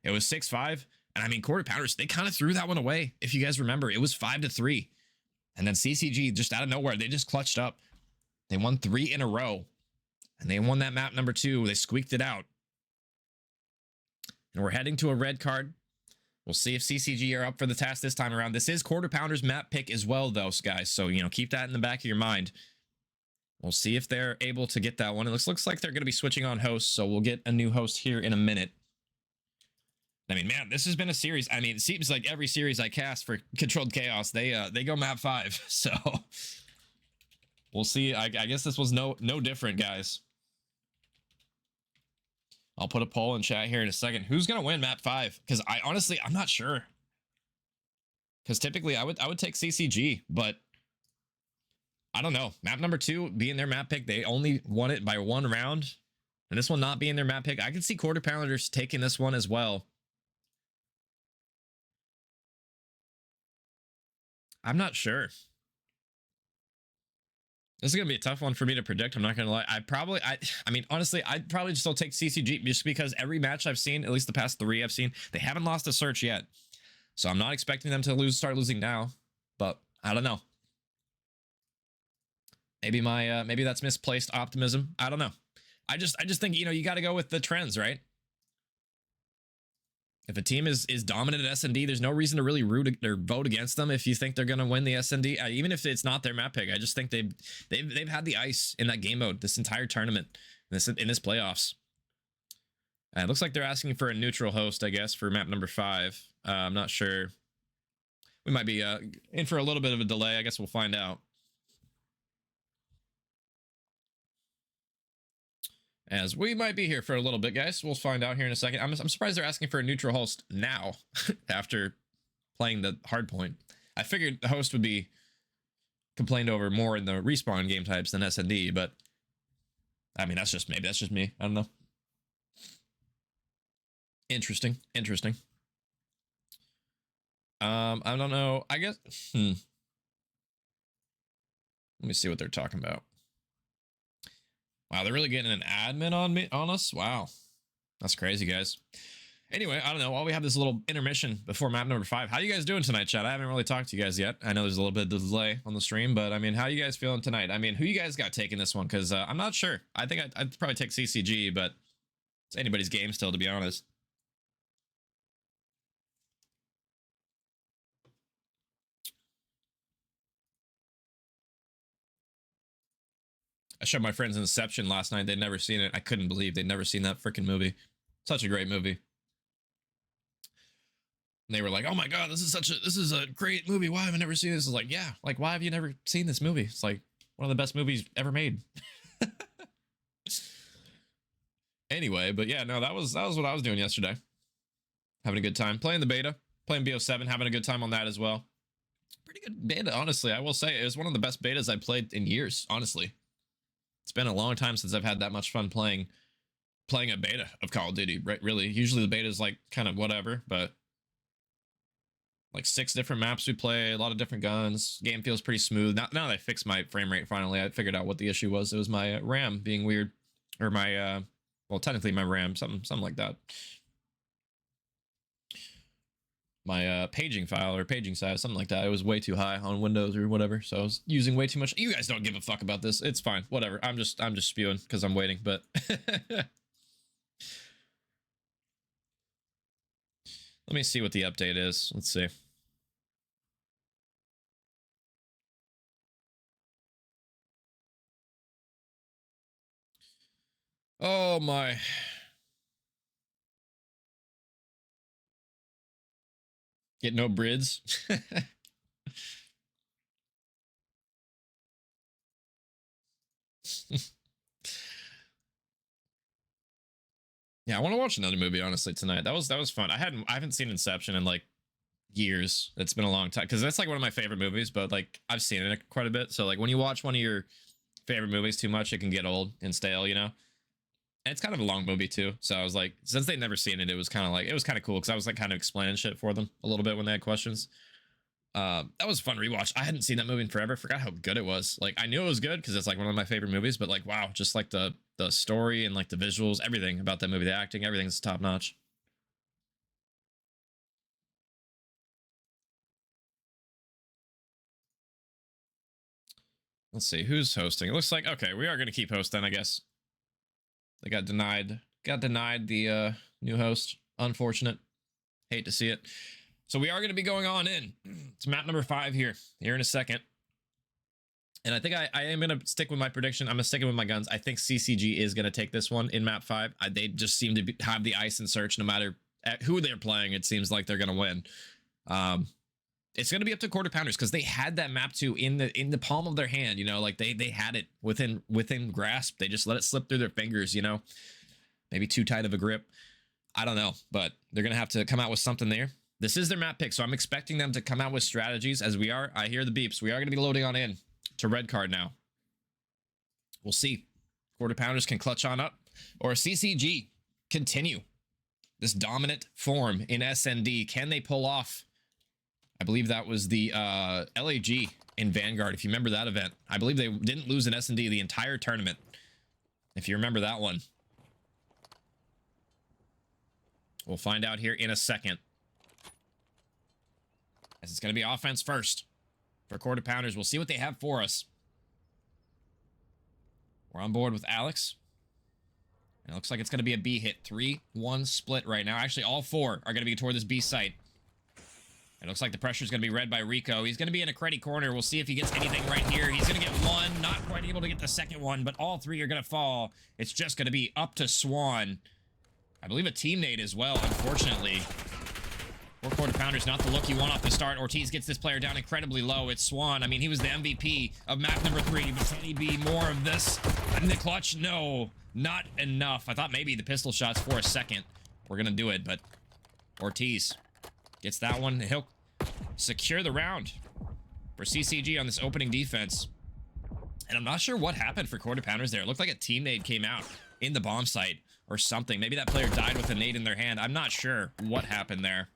It was 6-5, and I mean, Quarter Pounders, they kind of threw that one away. If you guys remember, it was 5-3, and then CCG just out of nowhere, they just clutched up. They won 3 in a row, and they won that map number 2. They squeaked it out, and we're heading to a red card. We'll see if CCG are up for the task this time around. This is Quarter Pounders map pick as well, though, guys. So, you know, keep that in the back of your mind. We'll see if they're able to get that one. It looks like they're going to be switching on hosts, so we'll get a new host here in a minute. I mean, man, this has been a series. I mean, it seems like every series I cast for Controlled Chaos, they go map 5. So we'll see. I guess this was no different, guys. I'll put a poll in chat here in a second. Who's gonna win map 5? Because I'm not sure. Because typically I would take CCG, but I don't know. Map number 2 being their map pick, they only won it by 1 round, and this one not being their map pick, I can see Quarter Pounders taking this one as well. I'm not sure. This is gonna be a tough one for me to predict. I'm not gonna lie. I mean, honestly, I'd probably still take CCG just because every match I've seen, at least the past 3 I've seen, they haven't lost a search yet. So I'm not expecting them to start losing now. But I don't know. Maybe maybe that's misplaced optimism. I don't know. I just think, you know, you got to go with the trends, right? If a team is dominant at S&D, there's no reason to really root or vote against them if you think they're going to win the S&D. Even if it's not their map pick, I just think they've had the ice in that game mode this entire tournament, in this playoffs. It looks like they're asking for a neutral host, I guess, for map number 5. I'm not sure. We might be in for a little bit of a delay. I guess we'll find out. As we might be here for a little bit, guys. We'll find out here in a second. I'm surprised they're asking for a neutral host now, after playing the hard point. I figured the host would be complained over more in the respawn game types than S&D, but I mean, that's just me. I don't know. Interesting. I don't know. I guess. Let me see what they're talking about. Wow, they're really getting an admin on us. Wow, that's crazy, guys. Anyway, I don't know. While we have this little intermission before map number 5, how you guys doing tonight, chat? I haven't really talked to you guys yet. I know there's a little bit of delay on the stream, but I mean, how you guys feeling tonight? I mean, who you guys got taking this one? Because I'm not sure. I think I'd probably take CCG, but it's anybody's game still, to be honest. I showed my friends Inception last night. They'd never seen it. I couldn't believe they'd never seen that freaking movie. Such a great movie. And they were like, "Oh my god, this is a great movie. Why have I never seen this?" It's like, yeah, like why have you never seen this movie? It's like one of the best movies ever made. Anyway, but yeah, no, that was what I was doing yesterday. Having a good time playing the beta, playing BO7, having a good time on that as well. Pretty good beta, honestly. I will say it was one of the best betas I played in years, honestly. It's been a long time since I've had that much fun playing a beta of Call of Duty, right? Really, usually the beta is like kind of whatever, but like 6 different maps we play, a lot of different guns. Game feels pretty smooth. Now that I fixed my frame rate finally, I figured out what the issue was. It was my RAM being weird, or my well, technically my RAM, something like that. My paging file or paging size, something like that. It was way too high on Windows or whatever, so I was using way too much. You guys don't give a fuck about this. It's fine, whatever. I'm just spewing because I'm waiting. But let me see what the update is. Let's see. Oh my. Get no brids. Yeah, I want to watch another movie honestly tonight. That was fun. I haven't seen Inception in like years. It's been a long time because that's like one of my favorite movies, but like I've seen it quite a bit. So like when you watch one of your favorite movies too much, it can get old and stale, you know? And it's kind of a long movie too. So I was like, since they'd never seen it, it was kind of cool because I was like kind of explaining shit for them a little bit when they had questions. That was a fun rewatch. I hadn't seen that movie in forever. Forgot how good it was. Like I knew it was good because it's like one of my favorite movies, but like wow, just like the story and like the visuals, everything about that movie, the acting, everything's top notch. Let's see who's hosting. It looks like okay, we are gonna keep hosting, I guess. They got denied the new host. Unfortunate. Hate to see it. So we are going to be going on in. It's map number 5 here in a second. And I think I am going to stick with my prediction. I'm going to stick with my guns. I think CCG is going to take this one in map 5. They just seem to have the ice and search no matter who they're playing. It seems like they're going to win. It's going to be up to quarter pounders because they had that map 2 in the palm of their hand, you know, like they had it within grasp. They just let it slip through their fingers, you know, maybe too tight of a grip. I don't know, but they're going to have to come out with something there. This is their map pick, so I'm expecting them to come out with strategies as we are. I hear the beeps. We are going to be loading on in to red card now. We'll see. Quarter pounders can clutch on up, or CCG continue this dominant form in SND. Can they pull off? I believe that was the LAG in Vanguard. If you remember that event, I believe they didn't lose an SND the entire tournament. If you remember that one, we'll find out here in a second. As it's going to be offense first for quarter pounders. We'll see what they have for us. We're on board with Alex It looks like it's going to be a B hit. 3-1 split right now. Actually, all 4 are going to be toward this B site. It looks like the pressure is going to be read by Rico. He's going to be in a credit corner. We'll see if he gets anything right here. He's going to get 1. Not quite able to get the second one, but all 3 are going to fall. It's just going to be up to Swan. I believe a team nade as well, unfortunately. 4 quarter pounders, not the look you want off the start. Ortiz gets this player down incredibly low. It's Swan. I mean, he was the MVP of map number 3, but can he be more of this in the clutch? No, not enough. I thought maybe the pistol shots for a second were going to do it, but Ortiz gets that one. He'll secure the round for CCG on this opening defense. And I'm not sure what happened for quarter pounders there. It looked like a team nade came out in the bomb site or something. Maybe that player died with a nade in their hand. I'm not sure what happened there.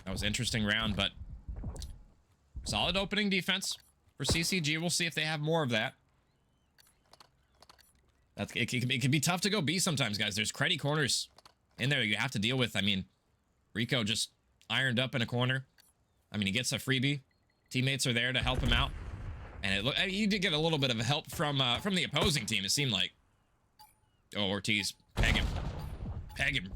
That was an interesting round, but solid opening defense for CCG. We'll see if they have more of that. It can be tough to go B sometimes, guys. There's cruddy corners in there you have to deal with. I mean, Rico just ironed up in a corner. I mean, he gets a freebie. Teammates are there to help him out. And he did get a little bit of help from the opposing team, it seemed like. Oh, Ortiz. Peg him. Peg him.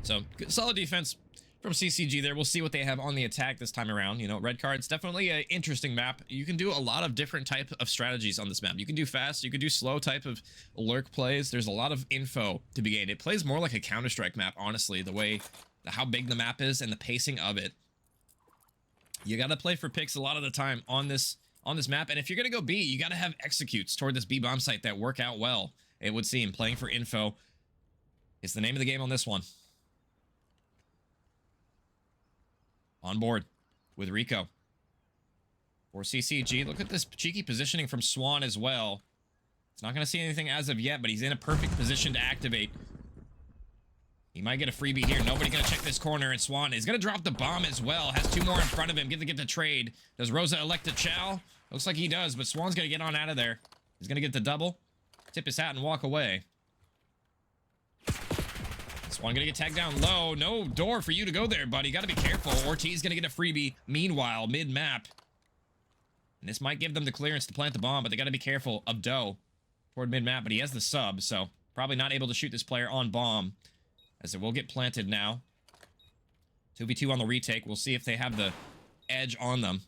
So, good, solid defense from CCG there. We'll see what they have on the attack this time around. You know, red card's definitely an interesting map. You can do a lot of different type of strategies on this map. You can do fast, you can do slow type of lurk plays. There's a lot of info to be gained. It plays more like a Counter-Strike map, honestly, how big the map is and the pacing of it. You got to play for picks a lot of the time on this map, and if you're going to go B, you got to have executes toward this B bomb site that work out well, it would seem. Playing for info is the name of the game on this one. On board with Rico for CCG. Look at this cheeky positioning from Swan as well. It's not going to see anything as of yet, but he's in a perfect position to activate. He might get a freebie here. Nobody going to check this corner, and Swan is going to drop the bomb as well. Has 2 more in front of him. Get the trade. Does Rosa elect to chow? Looks like he does, but Swan's going to get on out of there. He's going to get the double, tip his hat, and walk away. Swan gonna get tagged down low. No door for you to go there, buddy. Gotta be careful. Ortiz gonna get a freebie. Meanwhile, mid-map. And this might give them the clearance to plant the bomb, but they gotta be careful of Doe toward mid-map, but he has the sub, so probably not able to shoot this player on bomb, as it will get planted now. 2v2 on the retake. We'll see if they have the edge on them.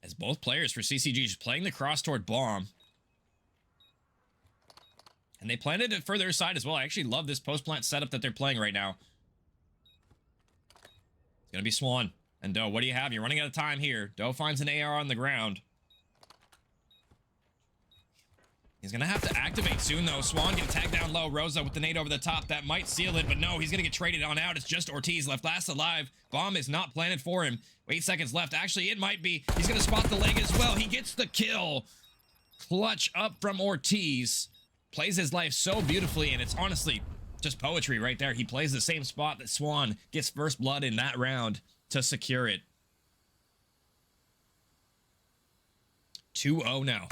As both players for CCG just playing the cross toward bomb. And they planted it further side as well. I actually love this post-plant setup that they're playing right now. It's going to be Swan. And Doe, what do you have? You're running out of time here. Doe finds an AR on the ground. He's going to have to activate soon, though. Swan getting tagged down low. Rosa with the nade over the top. That might seal it, but no, he's going to get traded on out. It's just Ortiz left last alive. Bomb is not planted for him. 8 seconds left. Actually, it might be. He's going to spot the leg as well. He gets the kill. Clutch up from Ortiz. Plays his life so beautifully, and it's honestly just poetry right there. He plays the same spot that Swan gets first blood in that round to secure it. 2-0 now.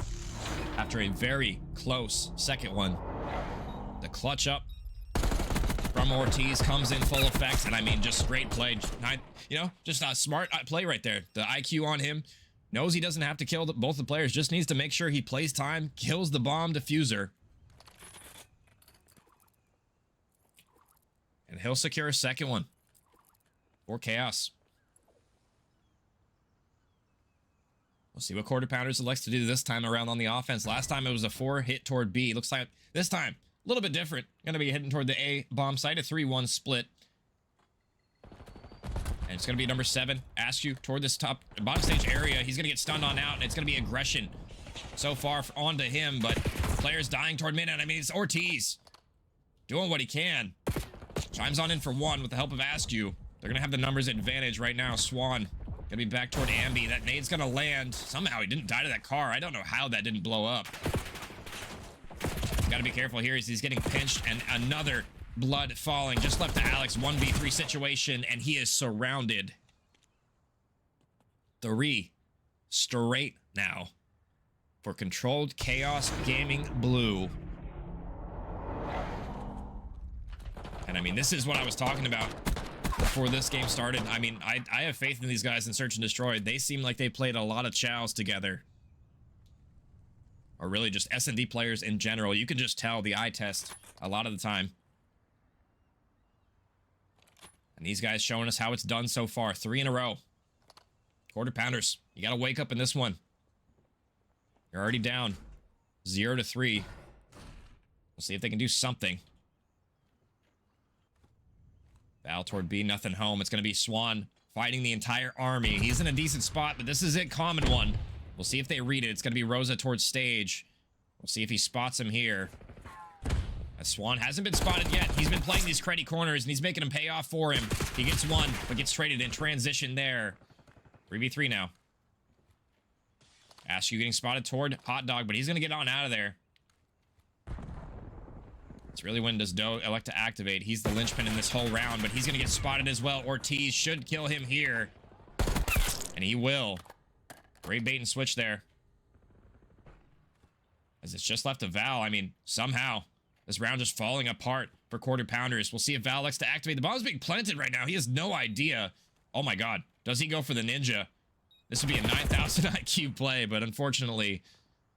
After a very close second one. The clutch up from Ortiz comes in full effect, and I mean, just great play. You know, just a smart play right there. The IQ on him. Knows he doesn't have to kill both the players, just needs to make sure he plays time, kills the bomb diffuser. And he'll secure a second one for Chaos. We'll see what quarter pounders elects to do this time around on the offense. Last time it was a 4-hit toward B. Looks like this time a little bit different. Going to be heading toward the A bomb site, a 3-1 split. And it's going to be number 7. Ask you toward this top bottom stage area. He's going to get stunned on out, and it's going to be aggression so far onto him. But players dying toward mid. I mean, it's Ortiz doing what he can. Chimes on in for 1 with the help of Askew. They're going to have the numbers advantage right now. Swan going to be back toward Ambi. That nade's going to land. Somehow he didn't die to that car. I don't know how that didn't blow up. Got to be careful here as he's getting pinched, and another blood falling. Just left to Alex. 1v3 situation, and he is surrounded. 3 straight now for Controlled Chaos Gaming Blue. And I mean, this is what I was talking about before this game started. I mean, I have faith in these guys in Search and Destroy. They seem like they played a lot of chows together. Or really just S&D players in general. You can just tell the eye test a lot of the time. And these guys showing us how it's done so far. 3 in a row. Quarter pounders. You gotta wake up in this one. You're already down. 0-3. We'll see if they can do something. Val toward B, nothing home. It's gonna be Swan fighting the entire army. He's in a decent spot, but this is it, common one. We'll see if they read it. It's gonna be Rosa towards stage. We'll see if he spots him here. As Swan hasn't been spotted yet. He's been playing these creddy corners, and he's making them pay off for him. He gets one, but gets traded in transition there. 3v3 now. Askew getting spotted toward Hot Dog, but he's gonna get on out of there. It's really when does Doe elect to activate. He's the linchpin in this whole round, but he's gonna get spotted as well. Ortiz should kill him here. And he will. Great bait and switch there. As it's just left to Val. I mean, somehow, this round just falling apart for quarter pounders. We'll see if Val elects to activate. The bomb's being planted right now. He has no idea. Oh my god. Does he go for the ninja? This would be a 9,000 IQ play, but unfortunately,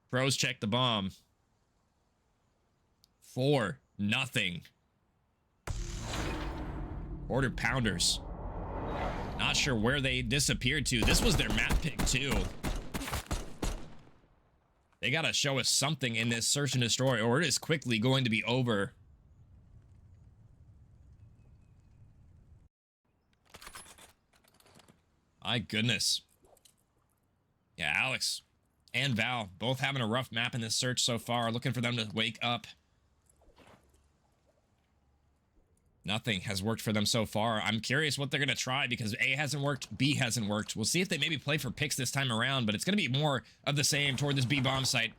pros check the bomb. 4-0. Quarter pounders. Not sure where they disappeared to. This was their map pick too. They gotta show us something in this search and destroy, or it is quickly going to be over. My goodness. Yeah, Alex and Val both having a rough map in this search so far. Looking for them to wake up. Nothing has worked for them so far. I'm curious what they're going to try because A hasn't worked, B hasn't worked. We'll see if they maybe play for picks this time around, but it's going to be more of the same toward this B bomb site.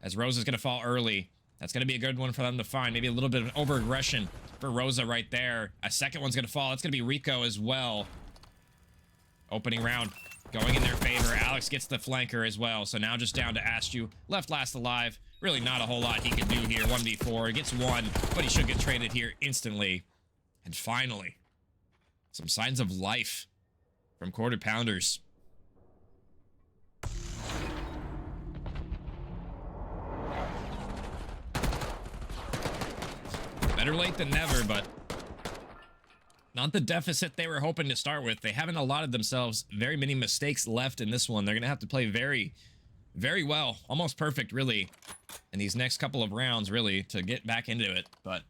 As Rosa's going to fall early. That's going to be a good one for them to find. Maybe a little bit of over-aggression for Rosa right there. A second one's going to fall. It's going to be Rico as well. Opening round going in their favor. Alex gets the flanker as well. So now just down to Askew. Left last alive. Really not a whole lot he can do here. 1v4. He gets one, but he should get traded here instantly. And finally, some signs of life from quarter pounders. Better late than never, but not the deficit they were hoping to start with. They haven't allotted themselves very many mistakes left in this one. They're going to have to play very, very well. Almost perfect, really, in these next couple of rounds, really, to get back into it. But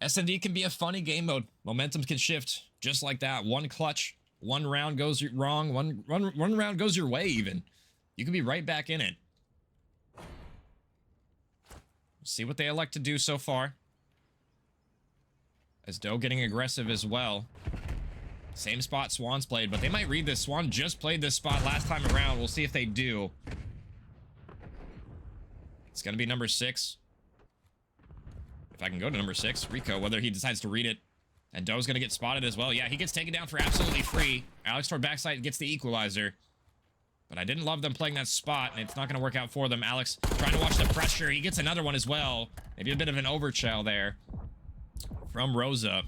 S&D can be a funny game mode. Momentum can shift just like that. One clutch, one round goes wrong, one round goes your way even. You can be right back in it. See what they elect to do so far. As Doe getting aggressive as well. Same spot Swan's played, but they might read this. Swan just played this spot last time around. We'll see if they do. It's going to be number 6. If I can go to number 6, Rico, whether he decides to read it. And Doe's going to get spotted as well. Yeah, he gets taken down for absolutely free. Alex toward backside gets the equalizer. But I didn't love them playing that spot, and it's not going to work out for them. Alex trying to watch the pressure. He gets another one as well. Maybe a bit of an overchill there from Rosa.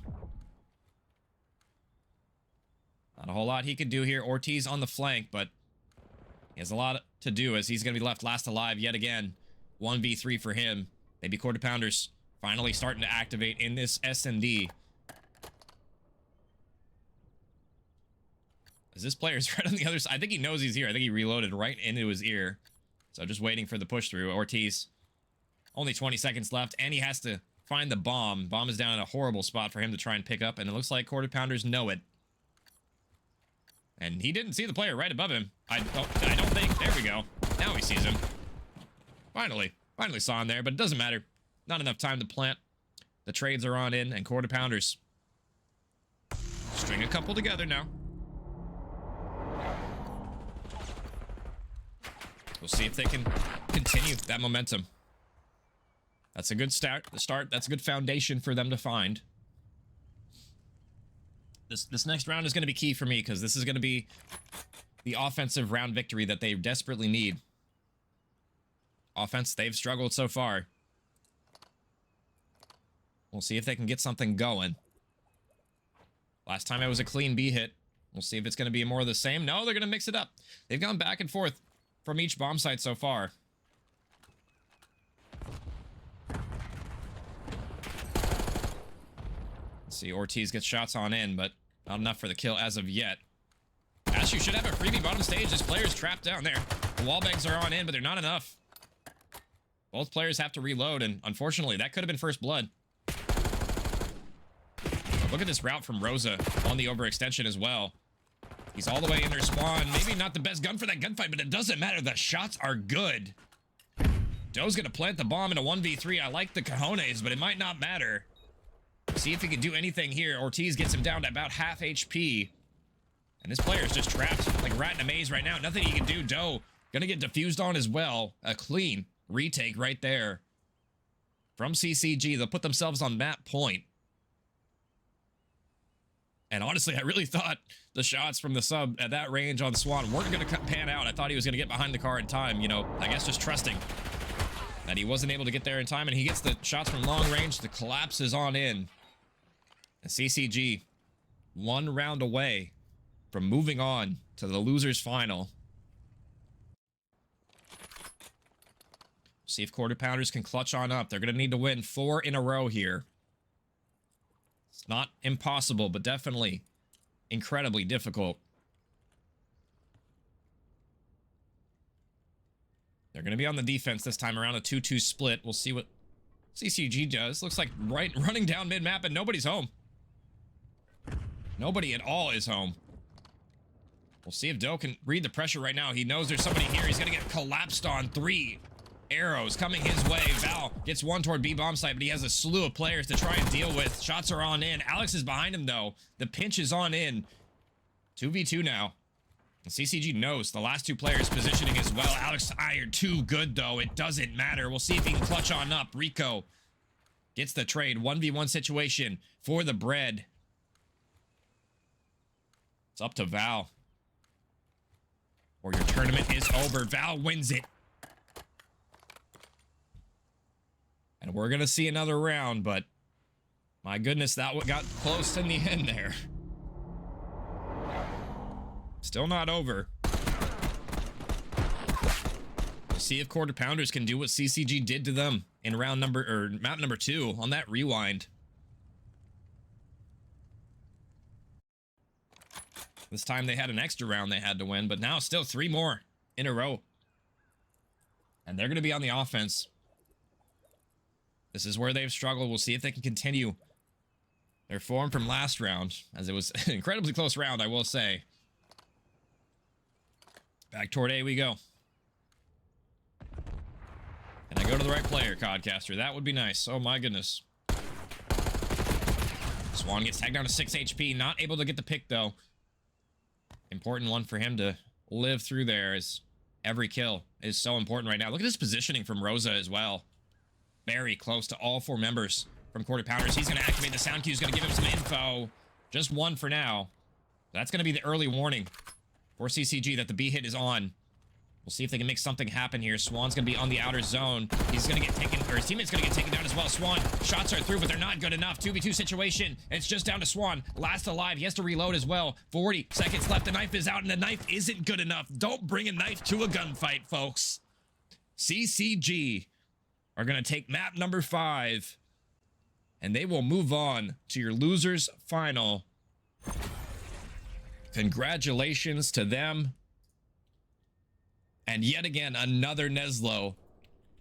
Not a whole lot he could do here. Ortiz on the flank, but he has a lot to do as he's going to be left last alive yet again. 1v3 for him. Maybe quarter pounders finally starting to activate in this S&D. As this player's right on the other side. I think he knows he's here. I think he reloaded right into his ear. So just waiting for the push through. Ortiz. Only 20 seconds left, and he has to find the bomb. Bomb is down in a horrible spot for him to try and pick up, and it looks like quarter pounders know it. And he didn't see the player right above him. I don't think. There we go. Now he sees him. Finally saw him there, but it doesn't matter. Not enough time to plant. The trades are on in, and quarter pounders string a couple together now. We'll see if they can continue that momentum. That's a good start. That's a good foundation for them to find. This next round is going to be key for me because this is going to be the offensive round victory that they desperately need. Offense, they've struggled so far. We'll see if they can get something going. Last time it was a clean B hit. We'll see if it's going to be more of the same. No, they're going to mix it up. They've gone back and forth from each bomb site so far. Let's see, Ortiz gets shots on in, but not enough for the kill as of yet. Ashu should have a freebie bottom stage. This player's trapped down there. The wall bangs are on in, but they're not enough. Both players have to reload, and unfortunately, that could have been first blood. Look at this route from Rosa on the overextension as well. He's all the way in their spawn. Maybe not the best gun for that gunfight, but it doesn't matter. The shots are good. Doe's gonna plant the bomb in a 1v3. I like the cojones, but it might not matter. See if he can do anything here. Ortiz gets him down to about half HP. And this player is just trapped like a rat in a maze right now. Nothing he can do. Doe gonna get diffused on as well. A clean retake right there from CCG. They'll put themselves on map point. And honestly, I really thought the shots from the sub at that range on Swan weren't going to pan out. I thought he was going to get behind the car in time, you know, I guess just trusting that he wasn't able to get there in time. And he gets the shots from long range. The collapse is on in. And CCG, 1 round away from moving on to the losers final. See if quarter pounders can clutch on up. They're going to need to win 4 in a row here. It's not impossible, but definitely incredibly difficult. They're going to be on the defense this time around, a 2-2 split. We'll see what CCG does. Looks like running down mid-map and nobody's home. Nobody at all is home. We'll see if Doe can read the pressure right now. He knows there's somebody here. He's going to get collapsed on. 3 arrows coming his way. Val gets 1 toward B bomb site, but he has a slew of players to try and deal with. Shots are on in. Alex is behind him though. The pinch is on in. 2v2 now. And CCG knows the last 2 players positioning as well. Alex tired, too good though. It doesn't matter. We'll see if he can clutch on up. Rico gets the trade. 1v1 situation for the bread. It's up to Val. Or your tournament is over. Val wins it. And we're going to see another round, but my goodness, that got close in the end there. Still not over. We'll see if quarter pounders can do what CCG did to them in map number 2 on that rewind. This time they had an extra round they had to win, but now still 3 more in a row. And they're going to be on the offense. This is where they've struggled. We'll see if they can continue their form from last round, as it was an incredibly close round, I will say. Back toward A we go. And I go to the right player, Codcaster. That would be nice. Oh my goodness. Swan gets tagged down to 6 HP. Not able to get the pick, though. Important one for him to live through there, as every kill is so important right now. Look at this positioning from Rosa as well. Very close to all 4 members from quarter pounders. He's going to activate the sound cue. He's going to give him some info. Just 1 for now. That's going to be the early warning for CCG that the B hit is on. We'll see if they can make something happen here. Swan's going to be on the outer zone. He's going to get taken, or his teammate's going to get taken down as well. Swan, shots are through, but they're not good enough. 2v2 situation. It's just down to Swan. Last alive. He has to reload as well. 40 seconds left. The knife is out, and the knife isn't good enough. Don't bring a knife to a gunfight, folks. CCG are going to take map number 5, and they will move on to your losers final. Congratulations to them. And yet again, another Neslo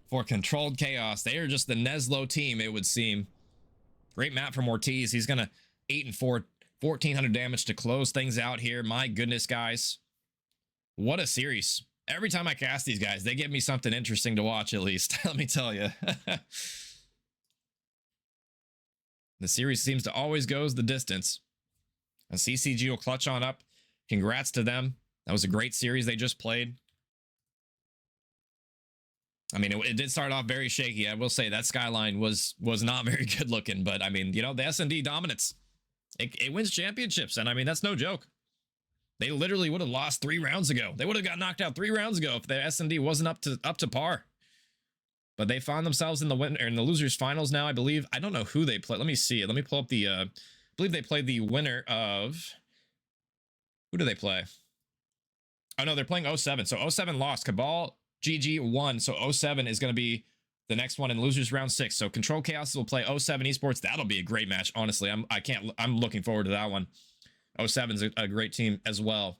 for Controlled Chaos. They are just the Neslo team, it would seem. Great map from Ortiz. He's going to 8 and 4, 1,400 damage to close things out here. My goodness, guys. What a series. Every time I cast these guys, they give me something interesting to watch, at least. Let me tell you. The series seems to always goes the distance. And CCG will clutch on up. Congrats to them. That was a great series they just played. I mean, it did start off very shaky. I will say that skyline was not very good looking. But, I mean, you know, the S&D dominance. It wins championships. And, I mean, that's no joke. They literally would have lost 3 rounds ago. They would have got knocked out 3 rounds ago if the S&D wasn't up to par. But they found themselves in the losers finals now, I believe. I don't know who they play. Let me see. Let me pull up the believe they play the winner of... Who do they play? Oh, no, they're playing 07. So 07 lost. Cabal, GG won. So 07 is going to be the next one in losers round 6. So Control Chaos will play 07 Esports. That'll be a great match. Honestly, I'm looking forward to that one. 07's a great team as well.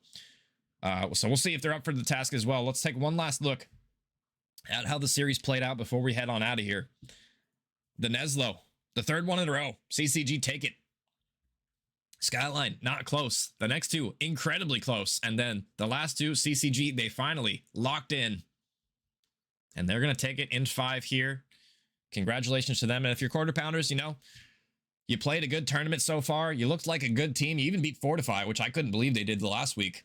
So we'll see if they're up for the task as well. Let's take one last look at how the series played out before we head on out of here. The Neslo, the third one in a row. CCG, take it. Skyline, not close. The next two, incredibly close. And then the last two, CCG, they finally locked in. And they're going to take it in 5 here. Congratulations to them. And if you're quarter pounders, you know, you played a good tournament so far. You looked like a good team. You even beat Fortify, which I couldn't believe they did the last week.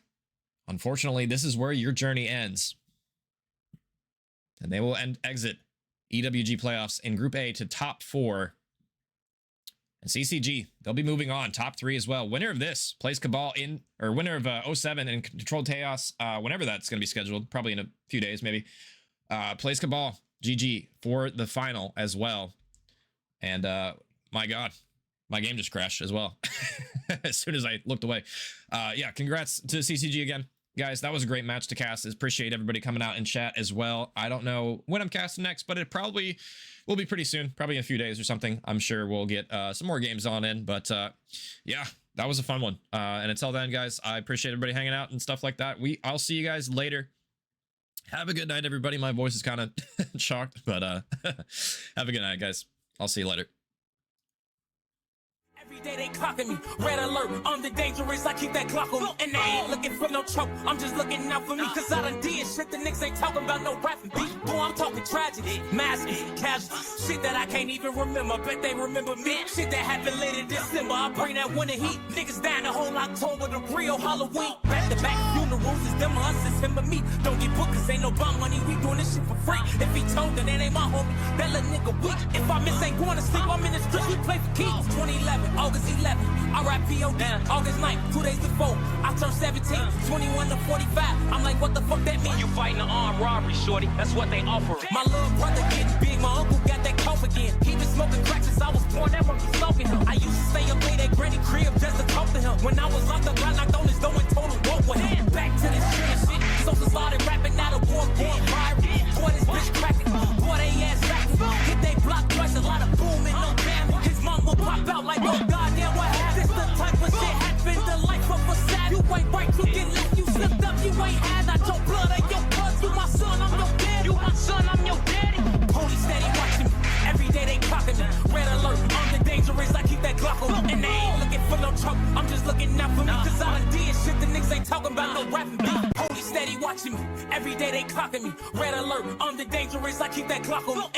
Unfortunately, this is where your journey ends. And they will exit EWG playoffs in Group A to top 4. And CCG, they'll be moving on. Top 3 as well. Winner of this plays Cabal in, or winner of 07 and Controlled Chaos, whenever that's going to be scheduled, probably in a few days maybe, plays Cabal, GG, for the final as well. And my God, my game just crashed as well as soon as I looked away. Yeah, congrats to CCG again. Guys, that was a great match to cast. Appreciate everybody coming out in chat as well. I don't know when I'm casting next, but it probably will be pretty soon, probably in a few days or something. I'm sure we'll get some more games on in, but yeah, that was a fun one. And until then, guys, I appreciate everybody hanging out and stuff like that. I'll see you guys later. Have a good night, everybody. My voice is kind of shocked, but have a good night, guys. I'll see you later. Every day they clocking me, red alert, I'm the dangerous, I keep that clock on me. And they ain't looking for no choke, I'm just looking out for me. Cause I done did shit, the niggas ain't talking about no rapping beat. Boy, I'm talking tragedy, massive, casual, shit that I can't even remember, bet they remember me. Shit that happened late in December, I bring that winter heat. Niggas down the whole October, the real Halloween. Back to back funerals, is them us, it's him or me. Don't get booked cause ain't no bond money, we doing this shit for free. If he told that ain't my homie, that little nigga weak. If I miss ain't going to sleep, I'm in the street, we play for keys. 2011, August 11, R.I.P.O.D. August 9th, 2 days before I turned 17, 21 to 45. I'm like, what the fuck that mean? You fighting an armed robbery, shorty. That's what they offer. My little brother getting big, my uncle got that cough again. He been smoking crack since I was born, that one be smoking him. I used to stay up late at Granny crib just to talk to him. When I was locked up, I knocked on his door and told him walk with him. Back to this shit. Social started rapping, now the war going viral. Boy, this bitch cracking. Boy, they ass backing. Hit they block twice, a lot of booming, no damage. His mom will pop out like, oh goddamn, what happened? This the type of shit happened, the life of a sad. You ain't right, you get left, you slipped up, you ain't had not your blood and your blood. You my son, I'm your daddy. You my son, I'm your daddy. Police steady watching me, every day they clocking me. Red alert, I'm the dangerous, I keep that Glock on me. And they ain't looking for no trouble, I'm just looking out for me. Cause I done did shit, the niggas ain't talking about no rapping beat. Police steady watching me, every day they clocking me. Red alert, I'm the dangerous, I keep that Glock on me.